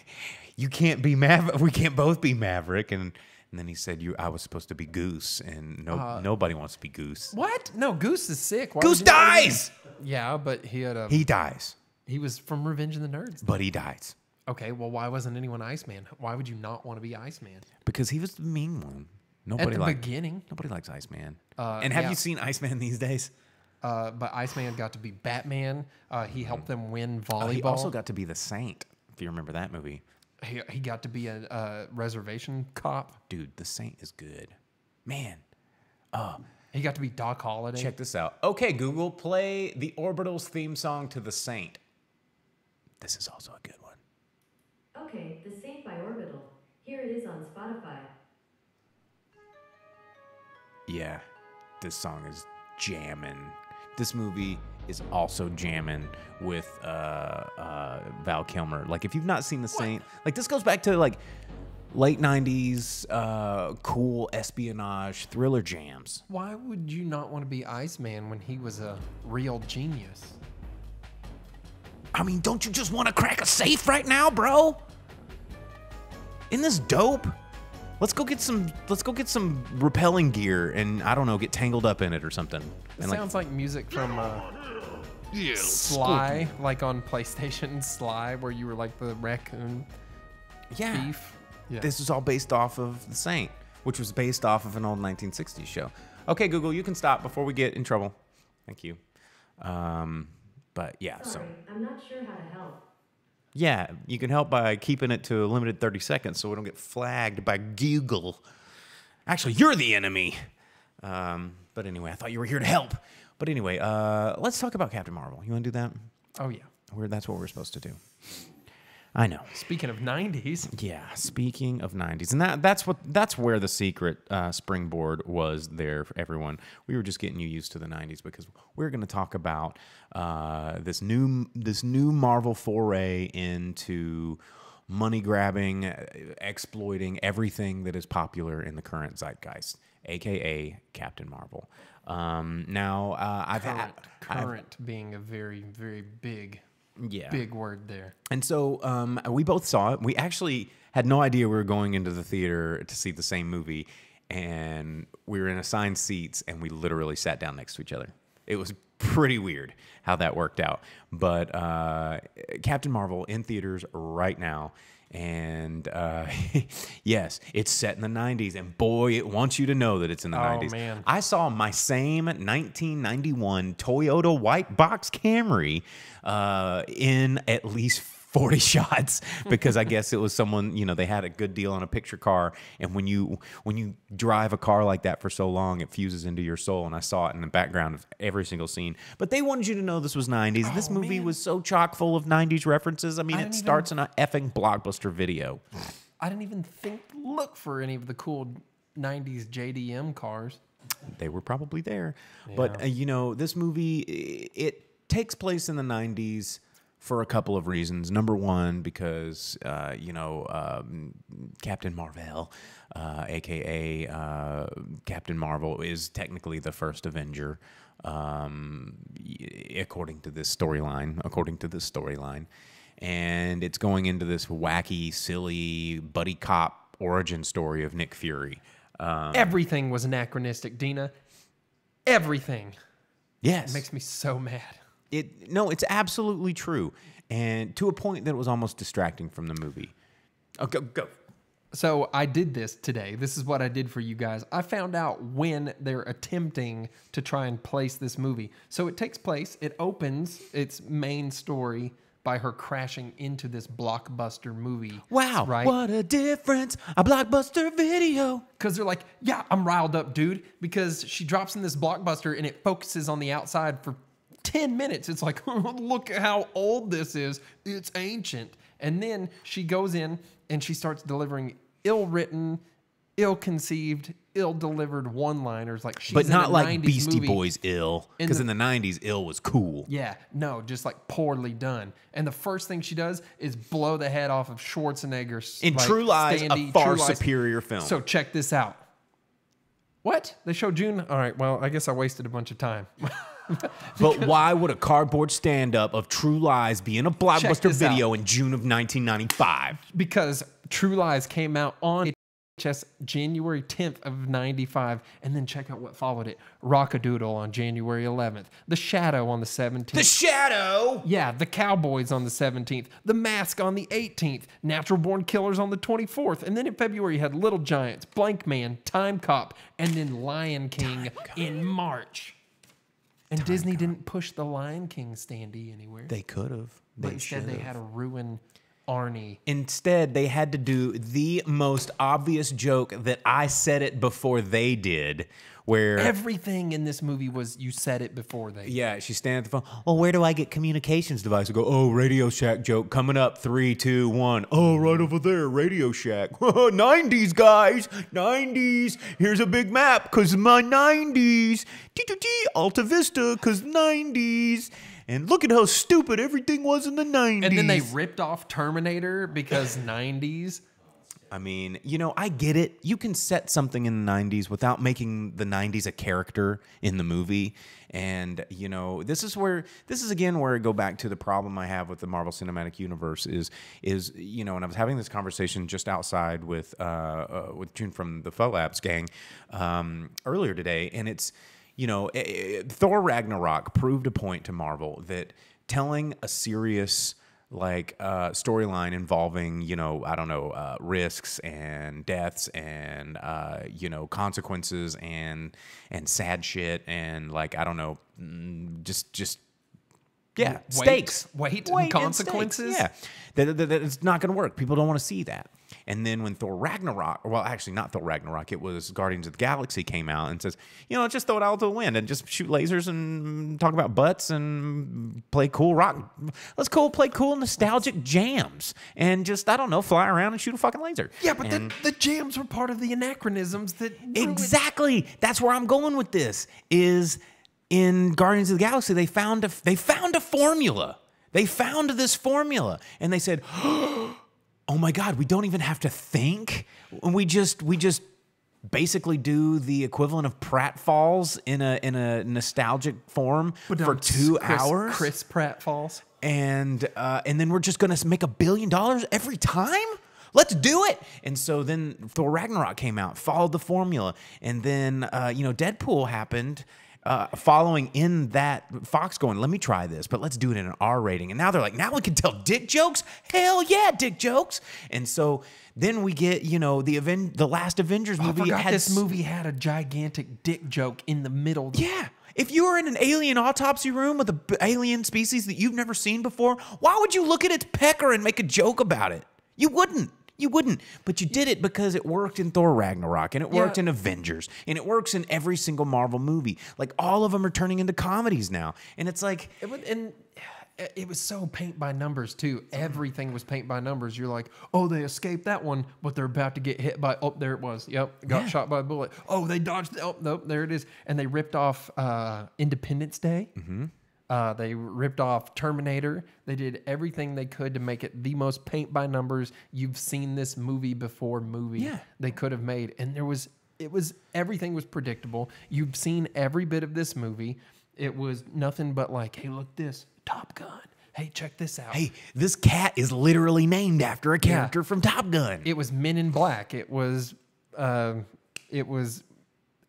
you can't be Maverick. We can't both be Maverick. And then he said, I was supposed to be Goose, and nobody wants to be Goose. What? No, Goose is sick. Why Goose would you not want to be- dies. Yeah, but he had He dies, he was from Revenge of the Nerds. but he dies Okay, well, why wasn't anyone Iceman? Why would you not want to be Iceman? because he was the mean one. At Nobody the liked. beginning, Nobody likes Iceman. And have yeah. you seen Iceman these days? but Iceman got to be Batman. He helped them win volleyball. He also got to be the Saint. If you remember that movie, He got to be a reservation cop. dude, the Saint is good. Man, He got to be Doc Holliday. check this out. Okay, Google, play the Orbitals theme song to the Saint. This is also a good one. Okay, The Saint by Orbital. Here it is on Spotify. Yeah, this song is jamming. This movie is also jamming with Val Kilmer. Like, if you've not seen The Saint, like, this goes back to like late 90s cool espionage thriller jams. Why would you not want to be Iceman when he was a real genius? I mean, don't you just want to crack a safe right now, bro? Isn't this dope? Let's go get some repelling gear and, I don't know, get tangled up in it or something. It And sounds like music from Sly, like on PlayStation Sly, where you were like the raccoon yeah. thief. Yeah. This is all based off of The Saint, which was based off of an old 1960s show. Okay, Google, you can stop before we get in trouble. Thank you. But yeah, so Sorry, I'm not sure how to help. yeah, you can help by keeping it to a limited 30 seconds so we don't get flagged by Google. Actually, you're the enemy. But anyway, I thought you were here to help. But anyway, let's talk about Captain Marvel. You want to do that? Oh yeah. That's what we're supposed to do. I know. Speaking of 90s, Yeah, speaking of 90s, and that's where the secret springboard was there for everyone. We were just getting you used to the 90s because we're going to talk about this new Marvel foray into money grabbing, exploiting everything that is popular in the current zeitgeist, aka Captain Marvel. Now, current being a very, very big word there. And so we both saw it. We actually had no idea we were going into the theater to see the same movie, and we were in assigned seats, and we literally sat down next to each other. It was pretty weird how that worked out. But Captain Marvel in theaters right now. And yes, it's set in the 90s, and boy, it wants you to know that it's in the 90s. Man. I saw my same 1991 Toyota white box Camry in at least 40 shots because I guess it was someone, they had a good deal on a picture car, and when you drive a car like that for so long, it fuses into your soul, and I saw it in the background of every single scene. But they wanted you to know this was 90s. This movie was so chock full of 90s references. I mean, it starts in a effing Blockbuster Video. I didn't even look for any of the cool 90s JDM cars. They were probably there. But, this movie, it takes place in the 90s for a couple of reasons. Number one, because, Captain Marvel, a.k.a. Captain Marvel, is technically the first Avenger, according to this storyline. And it's going into this wacky, silly, buddy cop origin story of Nick Fury. Everything was anachronistic, Dina. Everything. Yes. It makes me so mad. It's absolutely true, and to a point that it was almost distracting from the movie. Oh, go. So I did this today. This is what I did for you guys. I found out when they're attempting to try and place this movie. So it takes place, it opens its main story by her crashing into this blockbuster movie. Wow, right? What a difference, a Blockbuster Video. Because they're like, yeah, I'm riled up, dude. Because she drops in this blockbuster and it focuses on the outside for 10 minutes. It's like, look at how old this is. It's ancient. And then she goes in and she starts delivering ill-written, ill-conceived, ill-delivered one-liners. Like she's But in not a like 90s Beastie movie. Boys ill, because in the 90s, ill was cool. Yeah, no, just like poorly done. And the first thing she does is blow the head off of Schwarzenegger's In like, True Lies, standee, a far True Lies. superior film. So check this out. What? They show June? All right, well, I guess I wasted a bunch of time. But why would a cardboard stand-up of True Lies be in a Blockbuster this out. video in June of 1995? Because True Lies came out on VHS January 10th of 95, and then check out what followed it. Rockadoodle on January 11th. The Shadow on the 17th. The Shadow! Yeah, The Cowboys on the 17th. The Mask on the 18th. Natural Born Killers on the 24th. And then in February, you had Little Giants, Blank Man, Time Cop, and then Lion King in March. And Disney didn't push the Lion King standee anywhere. They could have. But instead, they had to ruin Arnie. Instead, they had to do the most obvious joke that I said it before they did, where Everything in this movie was you said it before they. yeah, she's standing at the phone. Well, where do I get communications device? I go, oh, Radio Shack joke coming up. 3, 2, 1. Oh, right over there, Radio Shack. 90s, guys, 90s. Here's a big map because my 90s. Alta Vista because 90s. And look at how stupid everything was in the 90s. And then they ripped off Terminator because 90s. I mean, you know, I get it. You can set something in the 90s without making the 90s a character in the movie. And, you know, this is again where I go back to the problem I have with the Marvel Cinematic Universe is, you know, and I was having this conversation just outside with June from the Faux Labs gang earlier today. And it's, you know, Thor Ragnarok proved a point to Marvel that telling a serious storyline involving, you know, I don't know, risks and deaths and you know, consequences and sad shit and like I don't know, just yeah, stakes, weight and consequences. Stakes. Yeah, that it's not going to work. People don't want to see that. And then when Thor Ragnarok, well, actually not Thor Ragnarok, it was Guardians of the Galaxy came out and says, you know, just throw it out to the wind and just shoot lasers and talk about butts and play cool rock. Let's play cool nostalgic jams and just, I don't know, fly around and shoot a fucking laser. Yeah, but the jams were part of the anachronisms that exactly. That's where I'm going with this is in Guardians of the Galaxy, they found a formula. They found this formula and they said, oh my God, we don't even have to think. We just basically do the equivalent of pratfalls in a nostalgic form for 2 hours. Chris Pratfalls. And then we're just gonna make $1 billion every time? Let's do it. And so then Thor Ragnarok came out, followed the formula. And then you know, Deadpool happened. Following in that, Fox going, let me try this, but let's do it in an R rating. And now they're like, now we can tell dick jokes? Hell yeah, dick jokes. And so then we get, you know, the last Avengers movie. I forgot this movie had a gigantic dick joke in the middle. Yeah. If you were in an alien autopsy room with an alien species that you've never seen before, why would you look at its pecker and make a joke about it? You wouldn't. You wouldn't, but you did it because it worked in Thor Ragnarok, and it worked in Avengers, and it works in every single Marvel movie. Like, all of them are turning into comedies now, and it's like... It was so paint by numbers, too. Everything was paint by numbers. You're like, oh, they escaped that one, but they're about to get hit by... Oh, there it was. Yep, got shot by a bullet. Oh, they dodged... Oh, nope, there it is. And they ripped off Independence Day. Mm-hmm. They ripped off Terminator. They did everything they could to make it the most paint by numbers you've seen this movie before movie they could have made. And everything was predictable. You've seen every bit of this movie. It was nothing but like, hey, look this, Top Gun. Hey, check this out. Hey, this cat is literally named after a character from Top Gun. It was Men in Black. It was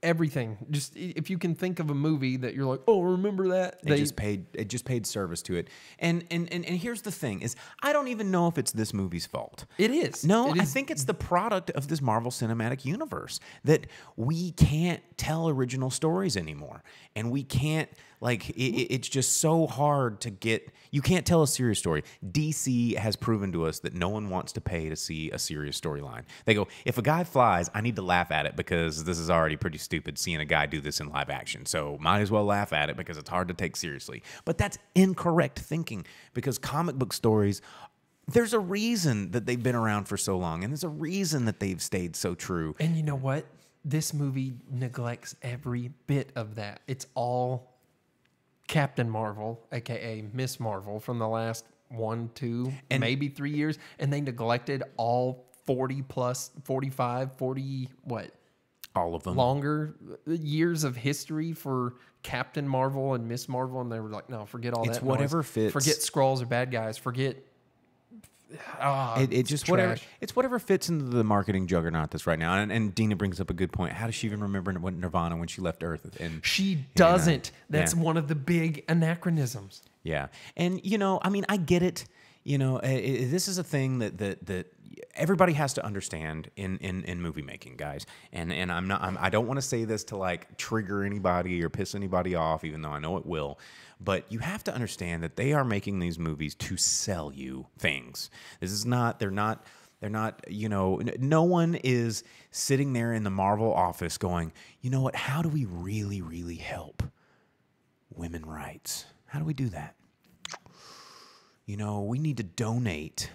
everything. Just if you can think of a movie that you're like, oh, remember that? It just paid service to it. And here's the thing is I don't even know if it's this movie's fault. It is. No, I think it's the product of this Marvel Cinematic Universe that we can't tell original stories anymore. And we can't it's just so hard to get. You can't tell a serious story. DC has proven to us that no one wants to pay to see a serious storyline. They go, if a guy flies, I need to laugh at it because this is already pretty stupid seeing a guy do this in live action. So might as well laugh at it because it's hard to take seriously. But that's incorrect thinking because comic book stories, there's a reason that they've been around for so long, and there's a reason that they've stayed so true. And you know what? This movie neglects every bit of that. It's all Captain Marvel, a.k.a. Miss Marvel, from the last 1, 2, and maybe 3 years, and they neglected all 40 plus, 45, 40, what? All of them. longer years of history for Captain Marvel and Miss Marvel, and they were like, no, forget all It's that. whatever noise. fits. Forget Skrulls or bad guys. Forget. It just trash. whatever. It's whatever fits into the marketing juggernaut that's right now. And Dina brings up a good point. How does she even remember what Nirvana when she left Earth? And She doesn't. That's yeah. one of the big anachronisms. Yeah, and I mean, I get it. This is a thing that everybody has to understand in movie making, guys. And I don't want to say this to like trigger anybody or piss anybody off, even though I know it will. But you have to understand that they are making these movies to sell you things. This is not. They're not. No one is sitting there in the Marvel office going, you know what? How do we really, really help women rights? How do we do that? We need to donate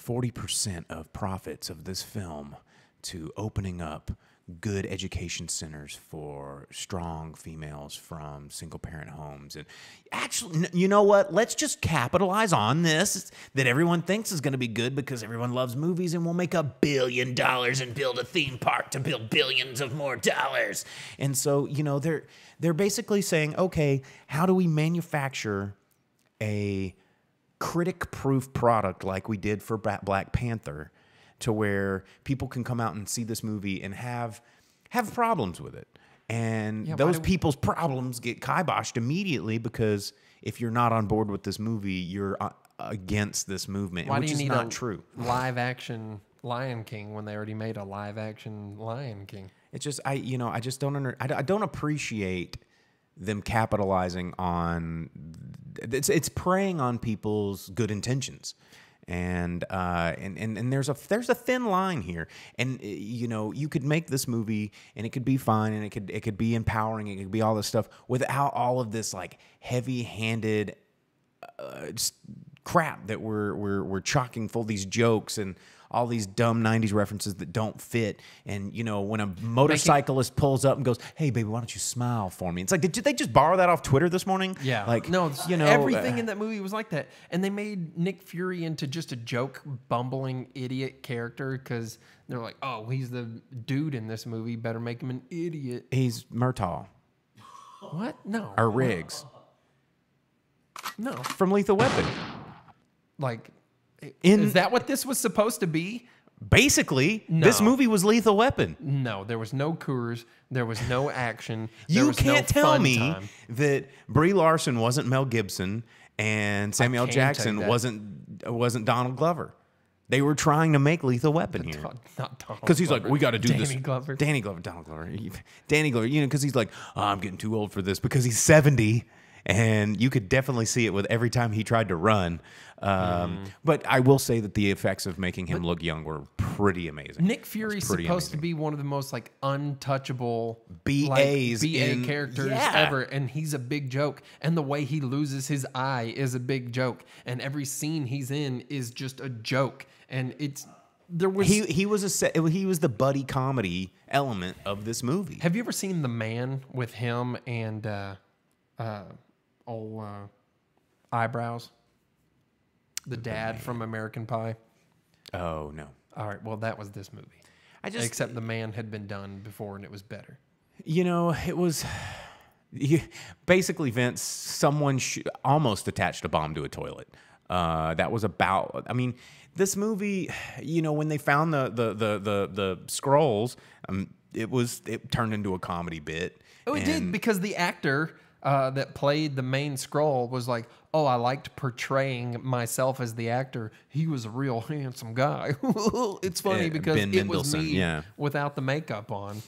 40% of profits of this film to opening up good education centers for strong females from single-parent homes. And actually, you know what? Let's just capitalize on this that everyone thinks is going to be good because everyone loves movies, and we'll make $1 billion and build a theme park to build billions of more dollars. And so, they're basically saying, okay, how do we manufacture a critic-proof product like we did for Black Panther, to where people can come out and see this movie and have problems with it. And those people's problems get kiboshed immediately, because if you're not on board with this movie, you're against this movement, Why which do you is need not a true. live action Lion King when they already made a live action Lion King? It's just I just don't I don't appreciate them capitalizing on it's preying on people's good intentions. And there's a thin line here, and you could make this movie and it could be fine, and it could be empowering, it could be all this stuff without all of this like heavy-handed crap that we're chock full of these jokes and all these dumb 90s references that don't fit. And, when a motorcyclist pulls up and goes, hey, baby, why don't you smile for me? It's like, did they just borrow that off Twitter this morning? Yeah. Like, no, everything in that movie was like that. And they made Nick Fury into just a joke, bumbling idiot character, because they're like, oh, he's the dude in this movie. Better make him an idiot. He's Murtaugh. What? No. Or Riggs. No. From Lethal Weapon. Like, is that what this was supposed to be? Basically, No. This movie was Lethal Weapon. No, there was no Coors. There was no action. There You was can't no tell fun me time. that Brie Larson wasn't Mel Gibson and Samuel L. can tell you Jackson that. wasn't Donald Glover. They were trying to make Lethal Weapon here. Not Donald Because he's like, Glover. we got to do this. Danny Glover. Danny Glover, Donald Glover. Danny Glover, because he's like, oh, I'm getting too old for this, because he's 70. And you could definitely see it with every time he tried to run. But I will say that the effects of making him look young were pretty amazing. Nick Fury's supposed to be one of the most like untouchable BAs BA characters yeah. ever, and he's a big joke. And the way he loses his eye is a big joke. And every scene he's in is just a joke. And there was he was the buddy comedy element of this movie. Have you ever seen The Man with him and Eyebrows? The dad from American Pie. Oh no. All right, well that was this movie. Except The Man had been done before and it was better. It was basically, Vince, someone almost attached a bomb to a toilet. That was about. I mean, this movie. When they found the scrolls, it turned into a comedy bit. Oh, it did, because the actor that played the main scroll was like, oh, I liked portraying myself as the actor. He was a real handsome guy. It's funny because Ben it was Mendelsohn, me yeah. without the makeup on.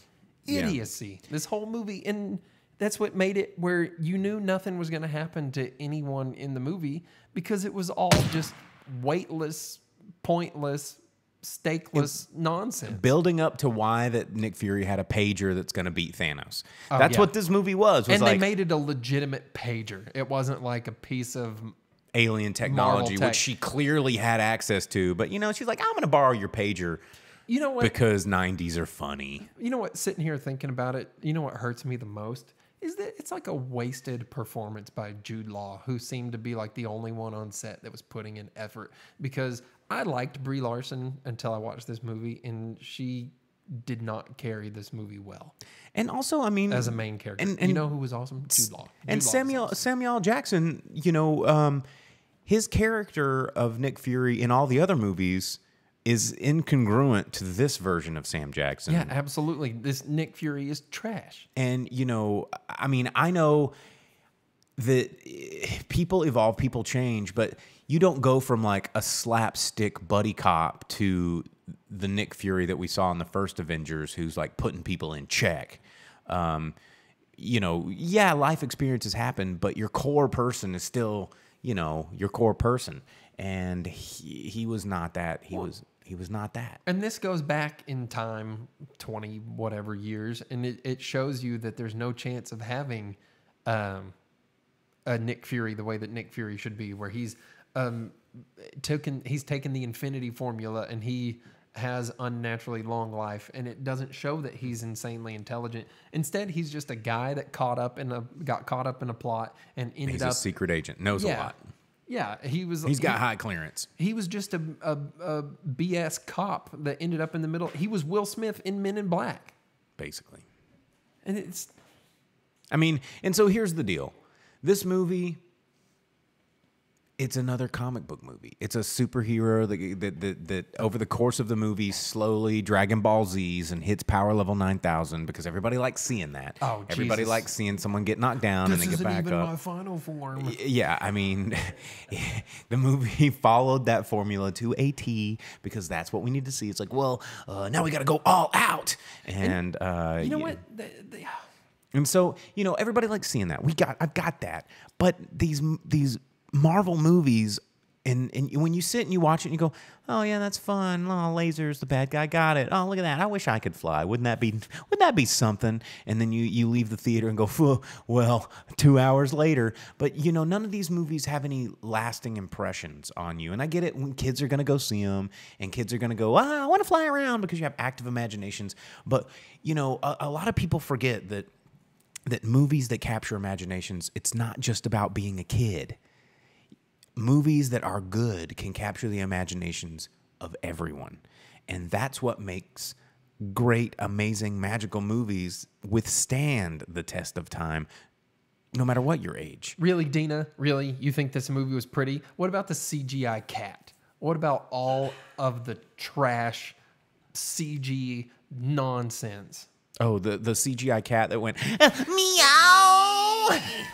Idiocy. This whole movie, and that's what made it where you knew nothing was going to happen to anyone in the movie, because it was all just weightless, pointless, stakeless nonsense. Building up to why that Nick Fury had a pager that's going to beat Thanos. That's what this movie was And like, they made it a legitimate pager. It wasn't like a piece of alien technology, Marvel tech. which she clearly had access to. But, she's like, I'm going to borrow your pager. You know what? Because 90s are funny. You know what? Sitting here thinking about it, you know what hurts me the most? Is that it's like a wasted performance by Jude Law, who seemed to be like the only one on set that was putting in effort. Because I liked Brie Larson until I watched this movie, and she did not carry this movie well And also, I mean, as a main character. and You know who was awesome? Jude Law. And Jude Law was awesome. Samuel L. Jackson, his character of Nick Fury in all the other movies is incongruent to this version of Sam Jackson. Yeah, absolutely. This Nick Fury is trash. And, I mean, I know that people evolve, people change, but you don't go from like a slapstick buddy cop to the Nick Fury that we saw in the first Avengers, who's like putting people in check. Yeah, life experiences happen, but your core person is still, your core person. And he was not that. He was not that. And this goes back in time, 20 whatever years, and it shows you that there's no chance of having a Nick Fury the way that Nick Fury should be, where he's taken the Infinity Formula and he has unnaturally long life, and it doesn't show that he's insanely intelligent. Instead, he's just a guy that got caught up in a plot and ended He's up a secret agent, knows a lot. Yeah, He's got high clearance. He was just a BS cop that ended up in the middle. He was Will Smith in Men in Black, Basically. and it's And so here's the deal. This movie, it's another comic book movie. It's a superhero that over the course of the movie slowly Dragon Ball Z's and hits power level 9,000 because everybody likes seeing that. Oh, everybody Jesus. likes seeing someone get knocked down and then get back up. My final form. Yeah, I mean, the movie followed that formula to a T because that's what we need to see. It's like, well, now we got to go all out. And You know what? And so, everybody likes seeing that. I've got that. But these Marvel movies, and when you sit and you watch it and you go, oh yeah, that's fun. Oh, lasers, the bad guy got it. Oh, look at that. I wish I could fly. Wouldn't that be something? And then you leave the theater and go, well, 2 hours later. But none of these movies have any lasting impressions on you. And I get it when kids are going to go see them and kids are going to go, I want to fly around because you have active imaginations. But a lot of people forget that movies that capture imaginations, it's not just about being a kid. Movies that are good can capture the imaginations of everyone. And that's what makes great, amazing, magical movies withstand the test of time, no matter what your age. Really, Dina? Really? You think this movie was pretty? What about the CGI cat? What about all of the trash CG nonsense? Oh, the CGI cat that went, meow!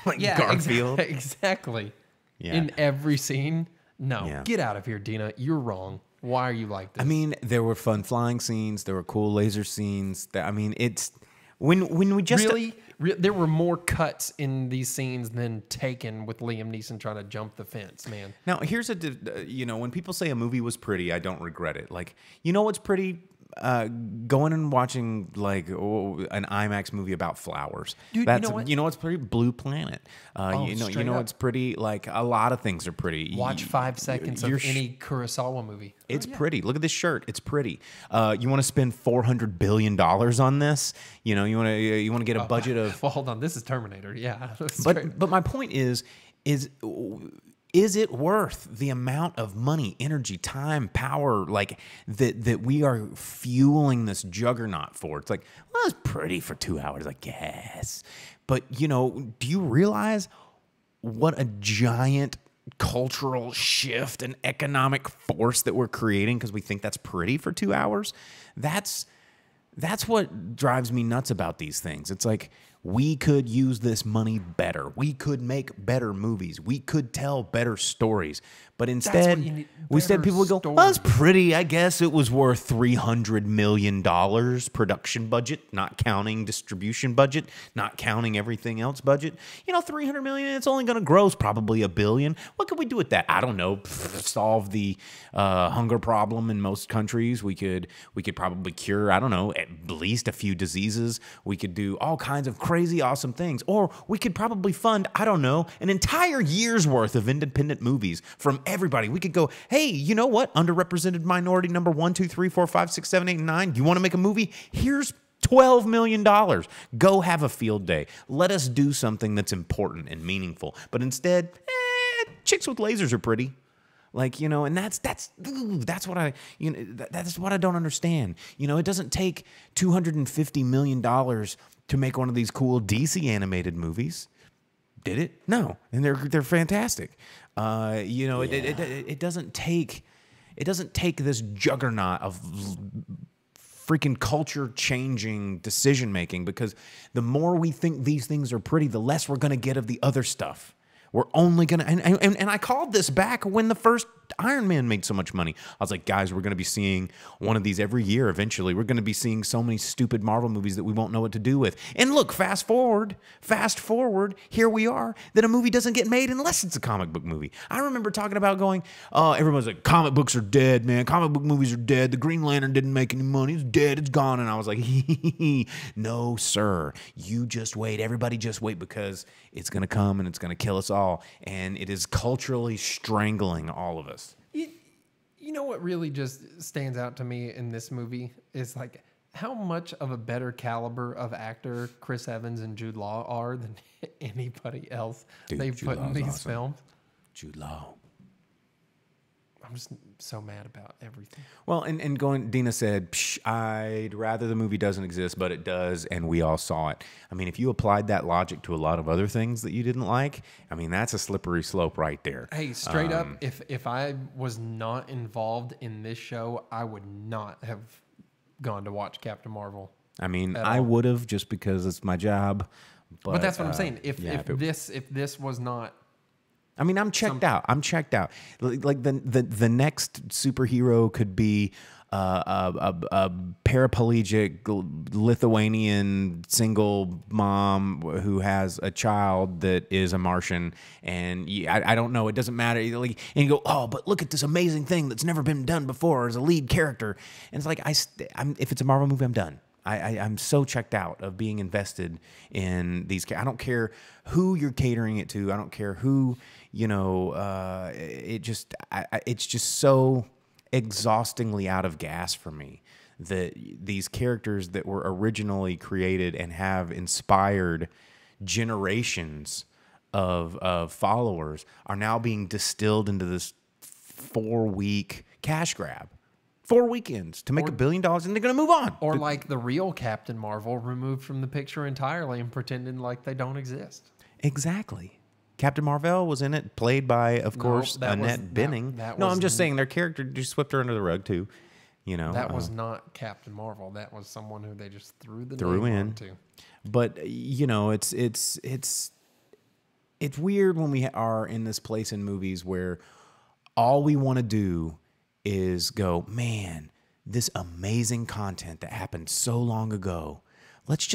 Like Garfield. Exactly. Yeah. In every scene. No. Yeah. Get out of here, Dina. You're wrong. Why are you like this? I mean, there were fun flying scenes. There were cool laser scenes. It's when we just there were more cuts in these scenes than Taken with Liam Neeson trying to jump the fence, man. Now here's when people say a movie was pretty, I don't regret it. Like, what's pretty? Going and watching like an IMAX movie about flowers. Dude, that's you know what? It's pretty Blue Planet. Straight up. It's pretty. Like a lot of things are pretty. Watch 5 seconds of any Kurosawa movie. It's pretty. Look at this shirt. It's pretty. You want to spend $400 billion on this? You want to get a budget of. Well, hold on. This is Terminator. Yeah. But my point is it worth the amount of money, energy, time, power, like that we are fueling this juggernaut for? It's like, well, it's pretty for 2 hours, I guess. But, do you realize what a giant cultural shift and economic force that we're creating because we think that's pretty for 2 hours? That's what drives me nuts about these things. It's like, we could use this money better. We could make better movies. We could tell better stories. But instead, people would go, well, that's pretty. I guess it was worth $300 million production budget, not counting distribution budget, not counting everything else budget. $300 million, it's only going to gross probably $1 billion. What could we do with that? I don't know. Solve the hunger problem in most countries. We could probably cure, I don't know, at least a few diseases. We could do all kinds of crazy, awesome things. Or we could probably fund, I don't know, an entire year's worth of independent movies from everybody. We could go, hey, you know what? Underrepresented minority number 1, 2, 3, 4, 5, 6, 7, 8, and 9. Do you want to make a movie? Here's $12 million. Go have a field day. Let us do something that's important and meaningful. But instead, chicks with lasers are pretty. Like, you know, and that's what that's what I don't understand. You know, it doesn't take $250 million to make one of these cool DC animated movies. Did it? No, and they're fantastic. You know, it doesn't take this juggernaut of freaking culture changing decision making, because the more we think these things are pretty, the less we're going to get of the other stuff. We're only going to, and I called this back when the first Iron Man made so much money. I was like, guys, we're going to be seeing one of these every year eventually. We're going to be seeing so many stupid Marvel movies that we won't know what to do with. And look, fast forward, here we are, that a movie doesn't get made unless it's a comic book movie. I remember talking about going, everyone's like, comic books are dead, man. Comic book movies are dead. The Green Lantern didn't make any money. It's dead. It's gone. And I was like, no, sir. You just wait. Everybody just wait, because it's going to come and it's going to kill us all. And it is culturally strangling all of us. You know what really just stands out to me in this movie is like how much of a better caliber of actor Chris Evans and Jude Law are than anybody else they've put in these films. Jude Law. I'm just so mad about everything. Well, and Dina said, I'd rather the movie doesn't exist, but it does, and we all saw it. I mean, if you applied that logic to a lot of other things that you didn't like, I mean, that's a slippery slope right there. Hey, straight up, if I was not involved in this show, I would not have gone to watch Captain Marvel. I mean, I would have, just because it's my job. But that's what I'm saying. If this was not, I mean, I'm checked out. Like the next superhero could be a paraplegic Lithuanian single mom who has a child that is a Martian, and I don't know. It doesn't matter. Like, and you go, oh, but look at this amazing thing that's never been done before as a lead character. And it's like if it's a Marvel movie, I'm done. I'm so checked out of being invested in these. I don't care who you're catering it to. I don't care who, you know, it's just so exhaustingly out of gas for me that these characters that were originally created and have inspired generations of followers are now being distilled into this 4-week cash grab. 4 weekends to make $1 billion, and they're going to move on. Or like the real Captain Marvel removed from the picture entirely and pretending like they don't exist. Exactly. Captain Marvel was in it, played by, of course, Annette Bening. No, I'm just saying their character just swept her under the rug too. You know, that was not Captain Marvel. That was someone who they just threw in. Onto. But you know, it's weird when we are in this place in movies where all we want to do is go, man, this amazing content that happened so long ago, let's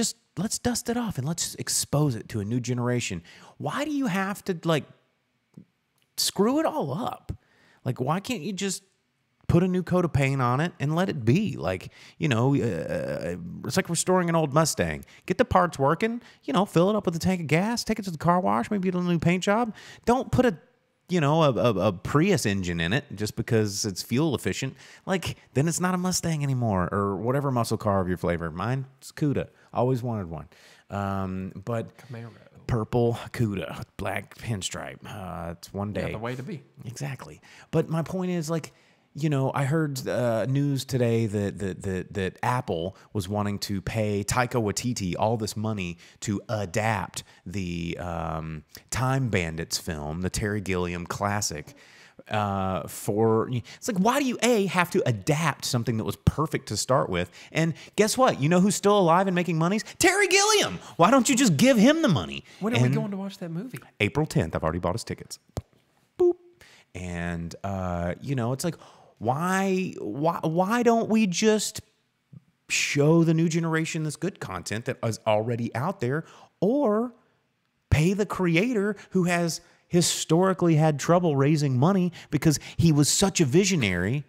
dust it off and let's expose it to a new generation. Why do you have to like screw it all up? Like, why can't you just put a new coat of paint on it and let it be? Like, you know, it's like restoring an old Mustang. Get the parts working, you know, fill it up with a tank of gas, take it to the car wash, maybe get a new paint job. Don't put a Prius engine in it just because it's fuel efficient. Like, then it's not a Mustang anymore, or whatever muscle car of your flavor. Mine's Cuda. Always wanted one. But Camaro. Purple Cuda, black pinstripe. It's one day. Yeah, the way to be. Exactly. But my point is, like, you know, I heard news today that Apple was wanting to pay Taika Waititi all this money to adapt the Time Bandits film, the Terry Gilliam classic. It's like, why do you have to adapt something that was perfect to start with? And guess what? You know who's still alive and making money? Terry Gilliam. Why don't you just give him the money? When are we going to watch that movie? April 10th. I've already bought his tickets. Boop. And you know, it's like, why don't we just show the new generation this good content that is already out there, or pay the creator who has historically had trouble raising money because he was such a visionary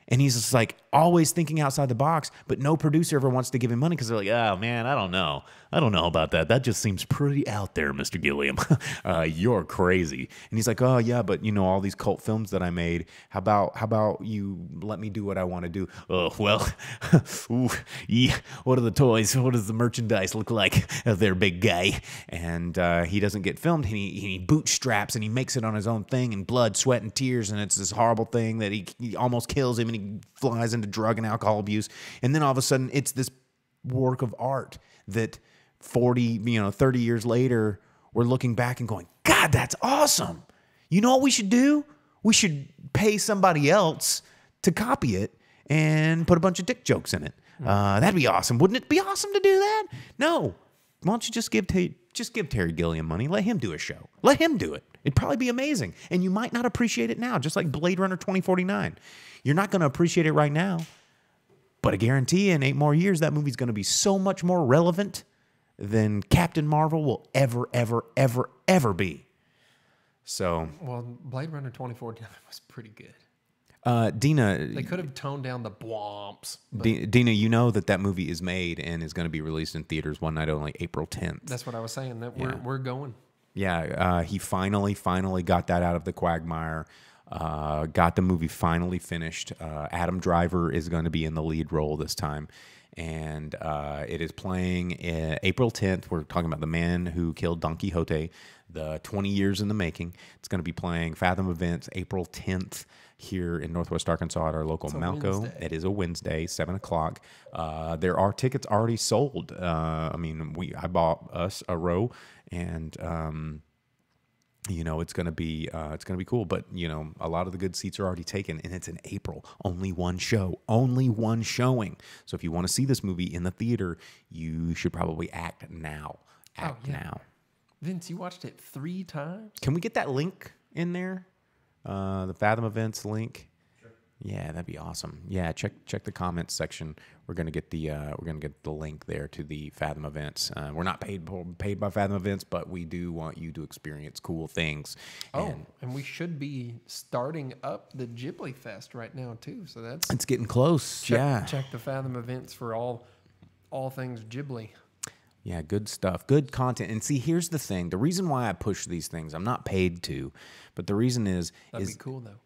and he's just like always thinking outside the box, but no producer ever wants to give him money because they're like, oh man, I don't know. I don't know about that. That just seems pretty out there, Mr. Gilliam. You're crazy. And he's like, oh yeah, but all these cult films that I made. How about you let me do what I want to do? Oh well, ooh, yeah. What are the toys? What does the merchandise look like? There, big guy. And he doesn't get filmed. And he bootstraps and he makes it on his own thing, and blood, sweat, and tears. And it's this horrible thing that he almost kills him, and he flies into drug and alcohol abuse. And then all of a sudden, it's this work of art that 30 years later, we're looking back and going, God, that's awesome. You know what we should do? We should pay somebody else to copy it and put a bunch of dick jokes in it. That'd be awesome. Wouldn't it be awesome to do that? No. Why don't you just give Terry Gilliam money? Let him do a show. Let him do it. It'd probably be amazing. And you might not appreciate it now, just like Blade Runner 2049. You're not going to appreciate it right now. But I guarantee you in 8 more years, that movie's going to be so much more relevant than Captain Marvel will ever, ever, ever, ever be. So, Well, Blade Runner 2049 was pretty good. Dina, They could have toned down the blomps. Dina, you know that movie is made and is going to be released in theaters one night only, April 10th. That's what I was saying. That Yeah. we're going. Yeah, he finally got that out of the quagmire. Got the movie finally finished. Adam Driver is going to be in the lead role this time. And it is playing April 10th. We're talking about the man who killed Don Quixote, the 20 years in the making. It's going to be playing Fathom Events April 10th here in Northwest Arkansas at our local Malco. Wednesday. It is a Wednesday, 7 o'clock. There are tickets already sold. I bought us a row, and it's gonna be cool. But a lot of the good seats are already taken, and it's in April. Only one showing. So if you want to see this movie in the theater, you should probably act now. Act now. Vince, you watched it 3 times? Can we get that link in there? The Fathom Events link. Sure. Yeah, that'd be awesome. Yeah, check the comments section. We're gonna get the link there to the Fathom Events. We're not paid by Fathom Events, but we do want you to experience cool things. And we should be starting up the Ghibli Fest right now too. So that's It's getting close. check the Fathom Events for all things Ghibli. Yeah, good stuff. Good content. And see, here's the thing. The reason why I push these things, I'm not paid to, but the reason is That'd be cool though.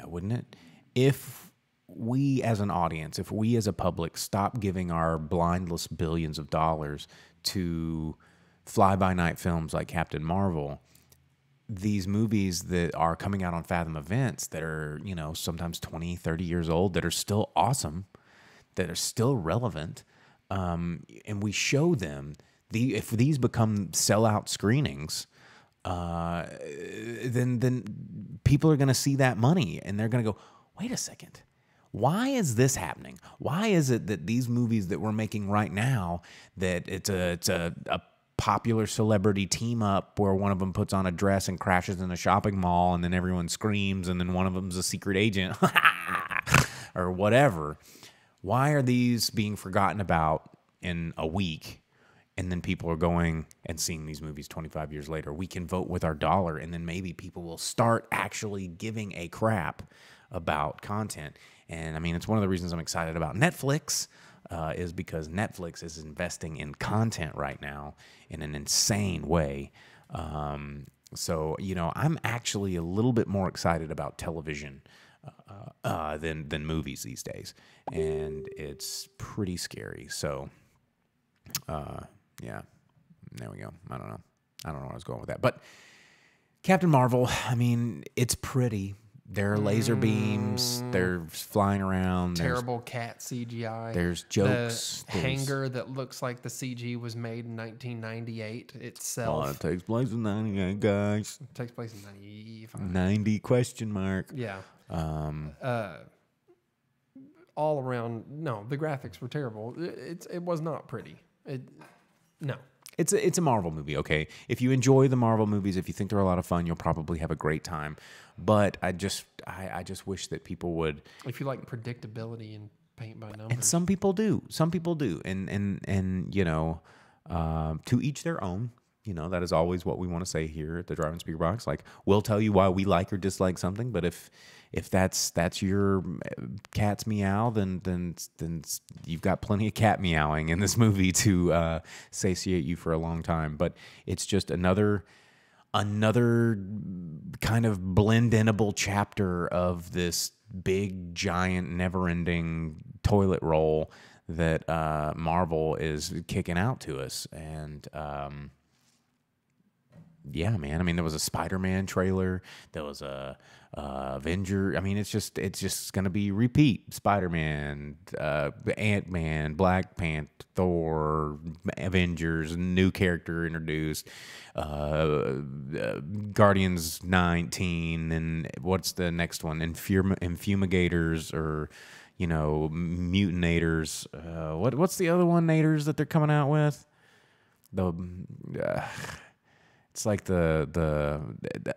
wouldn't it? If we as an audience, if we as a public stop giving our blindless billions of dollars to fly-by-night films like Captain Marvel, these movies that are coming out on Fathom Events that are, sometimes 20, 30 years old, that are still awesome, that are still relevant, and we show them, if these become sellout screenings, then people are going to see that money and they're going to go, wait a second, why is this happening? Why is it that these movies that we're making right now, that it's a popular celebrity team up where one of them puts on a dress and crashes in a shopping mall and then everyone screams and then one of them's a secret agent or whatever? Why are these being forgotten about in a week, and then people are going and seeing these movies 25 years later? We can vote with our dollar, and then maybe people will start actually giving a crap about content. And it's one of the reasons I'm excited about Netflix, is because Netflix is investing in content right now in an insane way. So I'm actually a little bit more excited about television than movies these days, and it's pretty scary. So, yeah, there we go. I don't know where I was going with that, but Captain Marvel, it's pretty. There are laser beams. They're flying around. Terrible cat CGI. There's jokes. The hangar that looks like the CG was made in 1998 itself. It takes place in 98, guys. It takes place in 95. 90 question mark. Yeah. All around, no, the graphics were terrible. It was not pretty. No. It's a Marvel movie, okay? If you enjoy the Marvel movies, if you think they're a lot of fun, you'll probably have a great time. But I just wish that people would. If you like predictability and paint by numbers. And some people do. And to each their own. You know, that is always what we want to say here at the Drive-In Speaker Box. Like, we'll tell you why we like or dislike something, but if that's your cat's meow, then you've got plenty of cat meowing in this movie to satiate you for a long time. But it's just another kind of blend-inable chapter of this big, giant, never-ending toilet roll that Marvel is kicking out to us. And yeah, man. I mean, there was a Spider-Man trailer. There was a Avenger. I mean, it's just gonna be repeat. Spider-Man, Ant-Man, Black Panther, Thor, Avengers, new character introduced, Guardians 19, and what's the next one? Infumigators, or Mutinators. What's the other one? Nators that they're coming out with? It's like the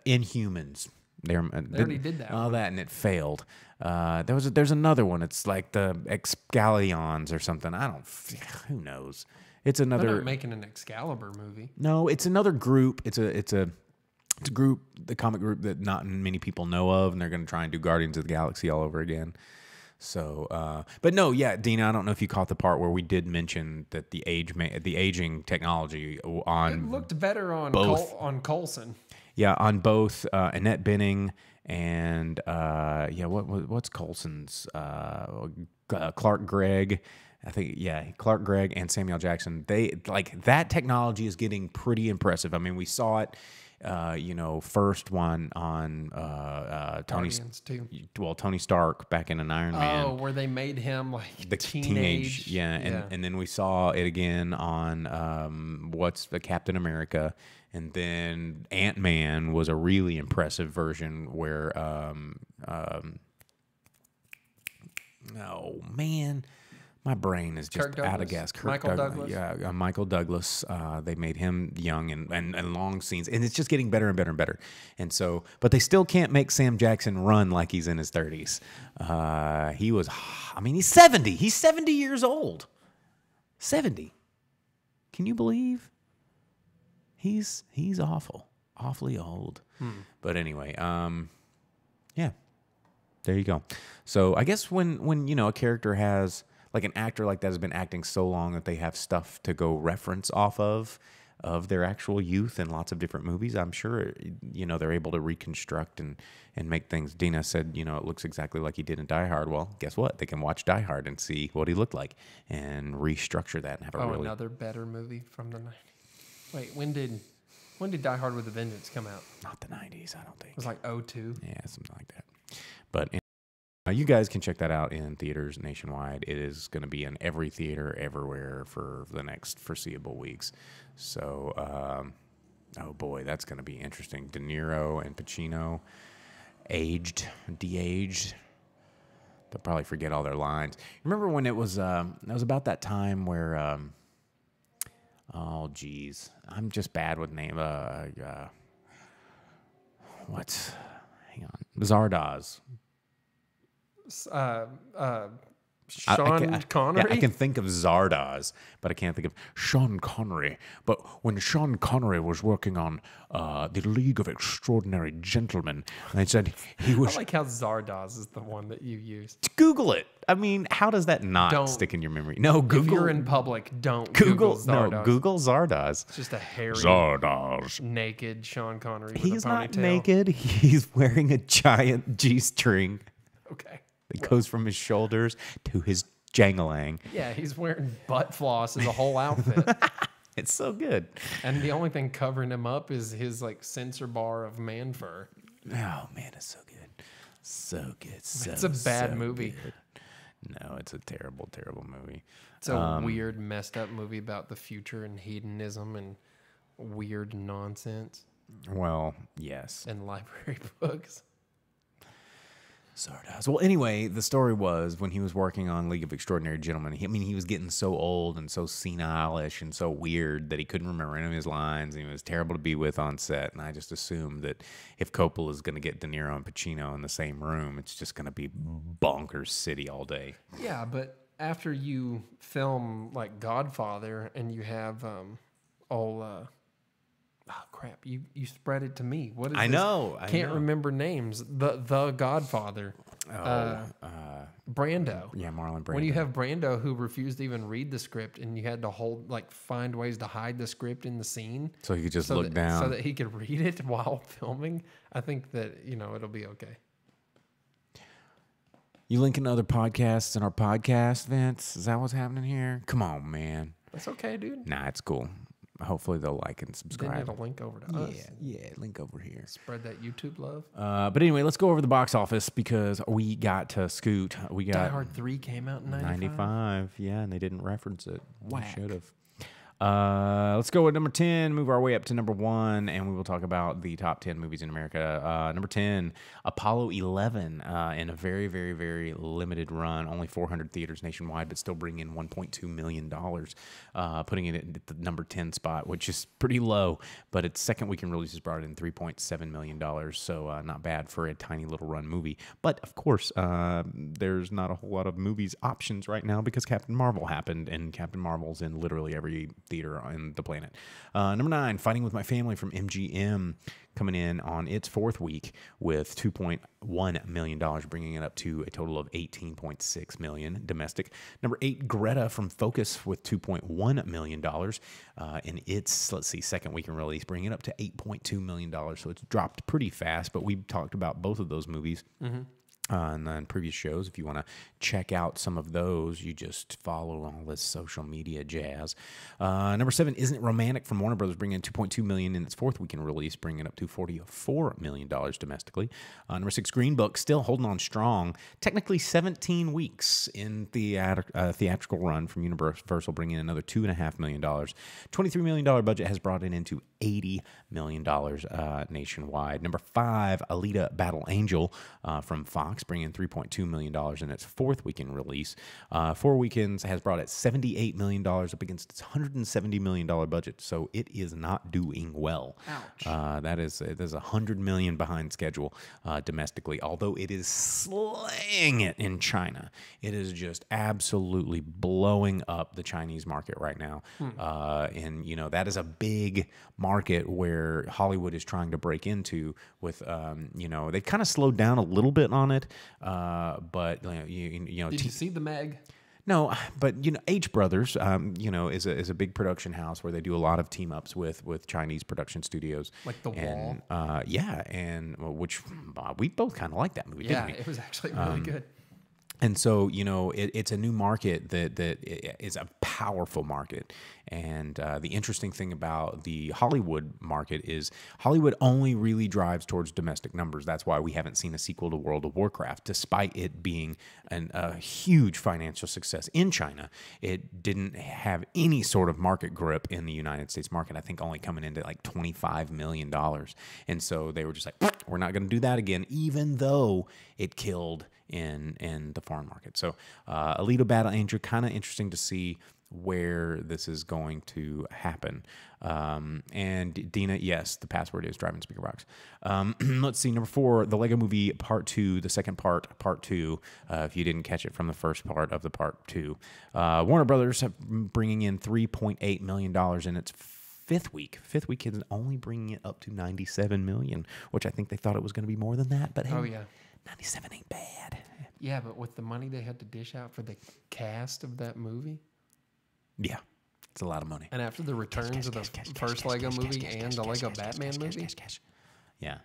Inhumans. They already did that all one. that, and it failed. There's another one. It's like the Excalions or something. Who knows? It's They're another. not making an Excalibur movie. No, it's another group. It's a group, the comic group that not many people know of, and they're going to try and do Guardians of the Galaxy all over again. So, but no, yeah, Dina, I don't know if you caught the part where we did mention that the aging technology on It looked better on both. on Coulson. Yeah, on both Annette Bening and what's Coulson's Clark Gregg. I think Clark Gregg and Samuel Jackson. They like that technology is getting pretty impressive. I mean, we saw it. First one on Guardians too. Tony Stark back in an Iron Man. Oh, where they made him like The teenage. And then we saw it again on what's the Captain America, and then Ant-Man was a really impressive version where oh man, my brain is just out of gas. Michael Douglas. Yeah, Michael Douglas. They made him young and long scenes, and it's just getting better and better and better. And so, but they still can't make Sam Jackson run like he's in his 30s. He's 70. He's 70 years old. 70. Can you believe? He's awfully old. But anyway, yeah. There you go. So I guess when a character has, like, an actor like that has been acting so long that they have stuff to go reference off of their actual youth in lots of different movies, I'm sure, they're able to reconstruct and make things. Dina said, it looks exactly like he did in Die Hard. Well, guess what? They can watch Die Hard and see what he looked like and restructure that and have a really... another better movie from the 90s. Wait, when did Die Hard with a Vengeance come out? Not the 90s, I don't think. It was like 2002. Yeah, something like that. But you guys can check that out in theaters nationwide. It is going to be in every theater everywhere for the next foreseeable weeks. So, oh boy, that's going to be interesting. De Niro and Pacino, de-aged. They'll probably forget all their lines. Remember when it was about that time where, oh geez, I'm just bad with name. Hang on, Zardoz. Sean Connery. I can think of Zardoz, but I can't think of Sean Connery. But when Sean Connery was working on the League of Extraordinary Gentlemen, they said he was... I like how Zardoz is the one that you used. Google it. I mean, how does that not stick in your memory? No, Google. If you're in public, don't Google Zardoz. No, Google Zardoz. It's just a hairy, Zardoz. naked Sean Connery with He's a ponytail. not naked. He's wearing a giant G-string. Okay. It goes from his shoulders to his jangalang. Yeah, he's wearing butt floss as a whole outfit. It's so good. And the only thing covering him up is his like sensor bar of man fur. Oh man, it's so good. So good. It's a bad movie. Good. No, it's a terrible, terrible movie. It's a weird, messed up movie about the future and hedonism and weird nonsense. Well, yes. And library books. Zardoz. Well, anyway, the story was when he was working on League of Extraordinary Gentlemen, he was getting so old and so senile-ish and so weird that he couldn't remember any of his lines, and he was terrible to be with on set. And I just assumed that if Coppola is going to get De Niro and Pacino in the same room, it's just going to be bonkers city all day. Yeah, but after you film like Godfather and you have crap, you spread it to me. What is I this? know. I Can't know. remember names. The Godfather. Brando. Yeah, Marlon Brando. When you have Brando who refused to even read the script, and you had to find ways to hide the script in the scene, so he could just look down. so that he could read it while filming. I think that it'll be okay. You linking other podcasts in our podcast, Vince? Is that what's happening here? Come on, man. That's okay, dude. Nah, it's cool. Hopefully they'll like and Then subscribe. it'll link over to us. Yeah, link over here. Spread that YouTube love. But anyway, let's go over the box office because we got to scoot. We Die got Hard 3 came out in 95. 95. Yeah, and they didn't reference it. Whack. Should have. Let's go with number 10, move our way up to number 1, and we will talk about the top 10 movies in America. Number 10, Apollo 11, in a very, very, very limited run, only 400 theaters nationwide, but still bringing in $1.2 million, putting it at the number 10 spot, which is pretty low, but its second weekend release has brought in $3.7 million, so not bad for a tiny little run movie. But, of course, there's not a whole lot of movies options right now because Captain Marvel happened, and Captain Marvel's in literally every theater on the planet. Number 9, Fighting with My Family from MGM, coming in on its fourth week with $2.1 million, bringing it up to a total of $18.6 million domestic. Number 8, Greta from Focus with $2.1 million in its, second weekend release, bringing it up to $8.2 million. So it's dropped pretty fast, but we've talked about both of those movies. And then previous shows. If you want to check out some of those, you just follow all this social media jazz. Number 7, Isn't It Romantic from Warner Brothers, bringing in $2.2 million in its fourth weekend release, bringing it up to $44 million domestically. Number 6, Green Book, still holding on strong. Technically 17 weeks in the theatrical run from Universal, bringing in another $2.5 million. $23 million budget has brought it into $80 million nationwide. Number 5, Alita Battle Angel from Fox, bringing in $3.2 million in its fourth weekend release. 4 weekends has brought it $78 million up against its $170 million budget, so it is not doing well. Ouch. There's $100 million behind schedule domestically, although it is slaying it in China. It is just absolutely blowing up the Chinese market right now. And, that is a big market where Hollywood is trying to break into with, they've kind of slowed down a little bit on it, but Did you see the Meg? No, but H Brothers, is a big production house where they do a lot of team ups with Chinese production studios, Like The Wall. Which we both kind of like that movie. Yeah, didn't we? it was actually really good. And so, it's a new market that is a powerful market. And the interesting thing about the Hollywood market is Hollywood only really drives towards domestic numbers. That's why we haven't seen a sequel to World of Warcraft, despite it being a huge financial success in China. It didn't have any sort of market grip in the United States market. I think only coming into like $25 million. And so they were just like, we're not going to do that again, even though it killed in the foreign market. So Alita Battle Angel, kind of interesting to see where this is going to happen. And Dina, yes, the password is driving Speakerbox. Let's see, number 4, the Lego Movie Part 2, the second part 2, if you didn't catch it from the first part of the Part 2. Warner Brothers bringing in $3.8 million in its fifth week is only bringing it up to $97 million, which I think they thought it was going to be more than that. But hey, Oh, yeah. 97 ain't bad. Yeah, but with the money they had to dish out for the cast of that movie, Yeah, it's a lot of money. and after the returns of the first Lego movie and the Lego Batman movie, Yeah.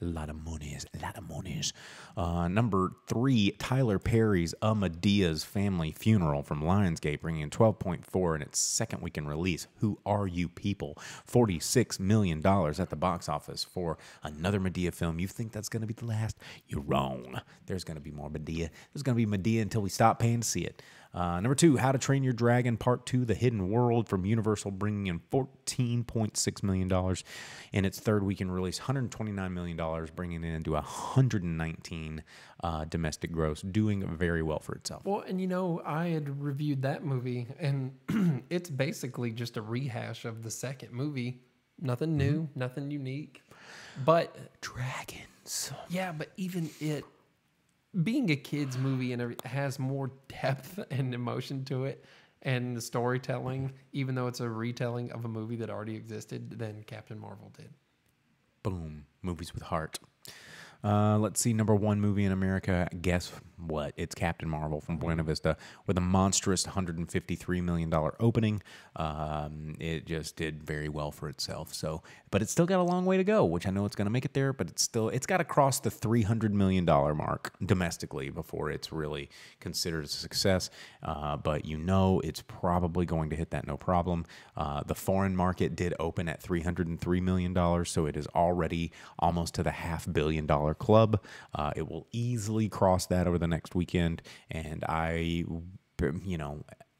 A lot of monies. Number 3, Tyler Perry's Medea's Family Funeral from Lionsgate, bringing in $12.4 in its second weekend release. Who Are You People? $46 million at the box office for another Medea film. You think that's going to be the last? You're wrong. There's going to be more Medea. There's going to be Medea until we stop paying to see it. Number 2, How to Train Your Dragon Part 2, The Hidden World from Universal, bringing in $14.6 million in its third weekend release. $129 million, bringing it into $119 domestic gross, doing very well for itself. well, and I had reviewed that movie, and it's basically just a rehash of the second movie. Nothing new, nothing unique, but Dragons. yeah, but even it being a kids movie and has more depth and emotion to it and the storytelling, even though it's a retelling of a movie that already existed, than Captain Marvel did. Boom. Movies with heart. Let's see, number one movie in America. Guess what? It's Captain Marvel from Buena Vista with a monstrous $153 million opening. It just did very well for itself. So, but it's still got a long way to go, which I know it's going to make it there, but it's got to cross the $300 million mark domestically before it's really considered a success. But it's probably going to hit that no problem. The foreign market did open at $303 million, so it is already almost to the $500 million club. It will easily cross that over the next weekend, and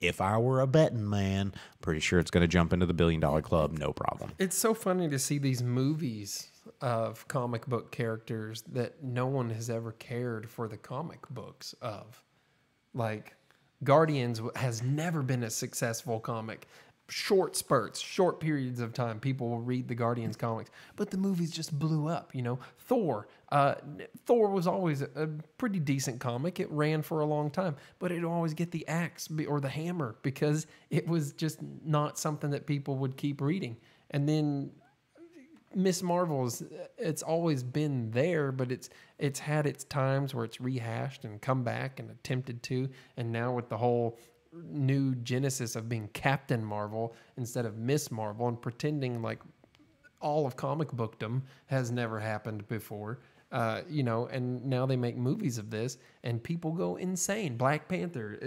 if I were a betting man, pretty sure it's going to jump into the $1 billion club, no problem. It's so funny to see these movies of comic book characters that no one has ever cared for the comic books of. Like, Guardians has never been a successful comic. Short spurts, short periods of time, people will read the Guardians comics, but the movies just blew up. Thor was always a pretty decent comic. It ran for a long time, but it'd always get the axe or the hammer because it was just not something that people would keep reading. And then Miss Marvel's, it's always been there, but it's had its times where it's rehashed and come back and attempted to, and now with the whole new genesis of being Captain Marvel instead of Miss Marvel and pretending like all of comic bookdom has never happened before, and now they make movies of this and people go insane. Black Panther,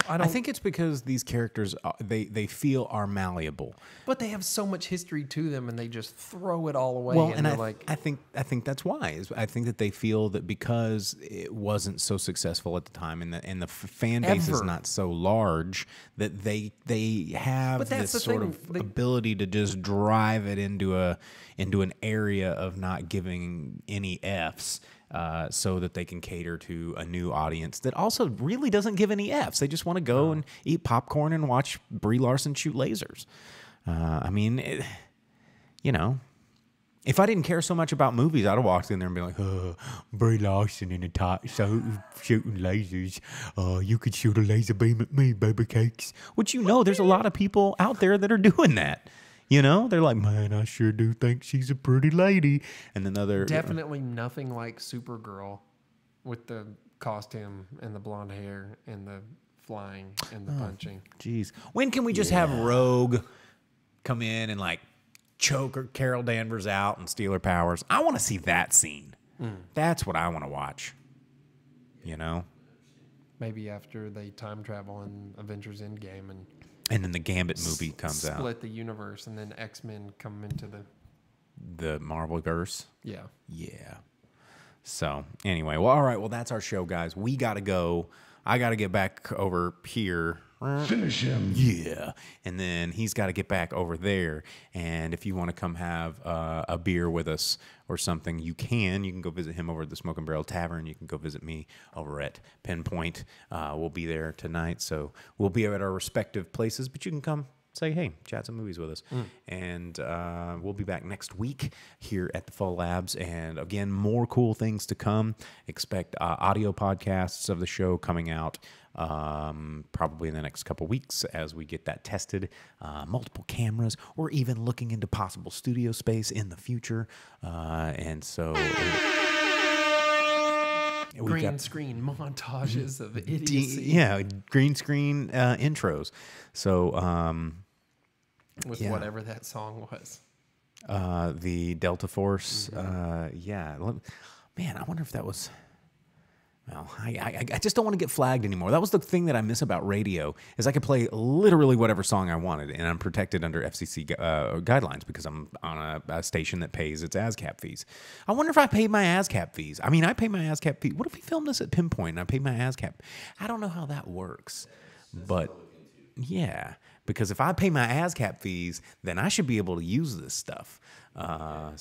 I think it's because these characters they feel are malleable, but they have so much history to them, and they just throw it all away. Well, and I think that's why. I think that they feel that because it wasn't so successful at the time, and the fan base is not so large, that they have this sort of ability to just drive it into an area of not giving any Fs. So that they can cater to a new audience that also really doesn't give any Fs. They just want to go and eat popcorn and watch Brie Larson shoot lasers. If I didn't care so much about movies, I'd have walked in there and be like, Brie Larson in a tight suit shooting lasers. You could shoot a laser beam at me, baby cakes. Which there's a lot of people out there that are doing that. They're like, man, I sure do think she's a pretty lady. And then definitely nothing like Supergirl with the costume and the blonde hair and the flying and the punching. Jeez. When can we just have Rogue come in and like choke Carol Danvers out and steal her powers? I want to see that scene. That's what I want to watch. Maybe after they time travel in Avengers Endgame and then the Gambit movie comes out. Split the universe, and then X-Men come into the Marvelverse. Yeah. Yeah. So, anyway. Well, all right. Well, that's our show, guys. We got to go. I got to get back over here. Finish him. Yeah. And then he's got to get back over there. And if you want to come have a beer with us or something, you can. You can go visit him over at the Smoke and Barrel Tavern. You can go visit me over at Pinpoint. We'll be there tonight. So we'll be at our respective places, but you can come say, hey, chat some movies with us. And we'll be back next week here at the Full Labs. And again, more cool things to come. Expect audio podcasts of the show coming out probably in the next couple weeks as we get that tested. Multiple cameras. We're even looking into possible studio space in the future. And so... green screen montages of idiocy. Yeah, green screen intros. So... with whatever that song was. The Delta Force. Yeah. Man, I wonder if that was... Well, I just don't want to get flagged anymore. That was the thing that I miss about radio, is I could play literally whatever song I wanted, and I'm protected under FCC guidelines because I'm on a station that pays its ASCAP fees. I wonder if I paid my ASCAP fees. I mean, I pay my ASCAP fees. What if we filmed this at Pinpoint and I paid my ASCAP? I don't know how that works, but yeah, because if I pay my ASCAP fees, then I should be able to use this stuff. I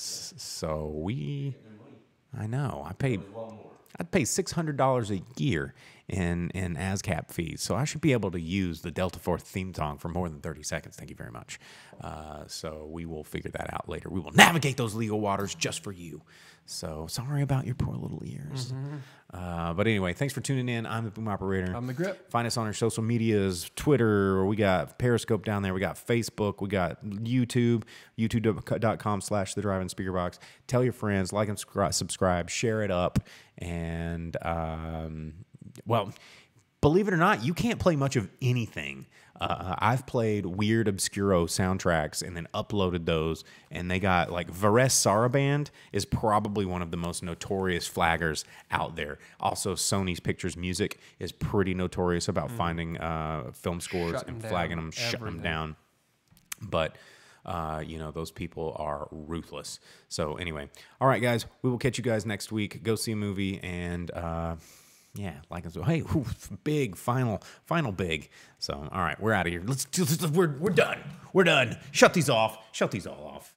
know. I'd pay $600 a year in ASCAP fees. So I should be able to use the Delta Force theme song for more than 30 seconds. Thank you very much. So we will figure that out later. We will navigate those legal waters just for you. So sorry about your poor little ears. But anyway, thanks for tuning in. I'm the Boom Operator. I'm the Grip. Find us on our social medias, Twitter, we got Periscope down there, we got Facebook, we got YouTube, youtube.com/The Drive-In Speakerbox. Tell your friends, like and subscribe, share it up, and, well, believe it or not, you can't play much of anything. I've played weird, obscuro soundtracks and then uploaded those, and they got like Vares Saraband is probably one of the most notorious flaggers out there. Also, Sony's Pictures Music is pretty notorious about finding film scores Shutting and down flagging them, shutting them everything. down. But you know, those people are ruthless. So anyway, all right, guys, we will catch you guys next week. Go see a movie and. Yeah, like us. Hey, big final big. So, all right, we're out of here. We're done. We're done. Shut these off. Shut these all off.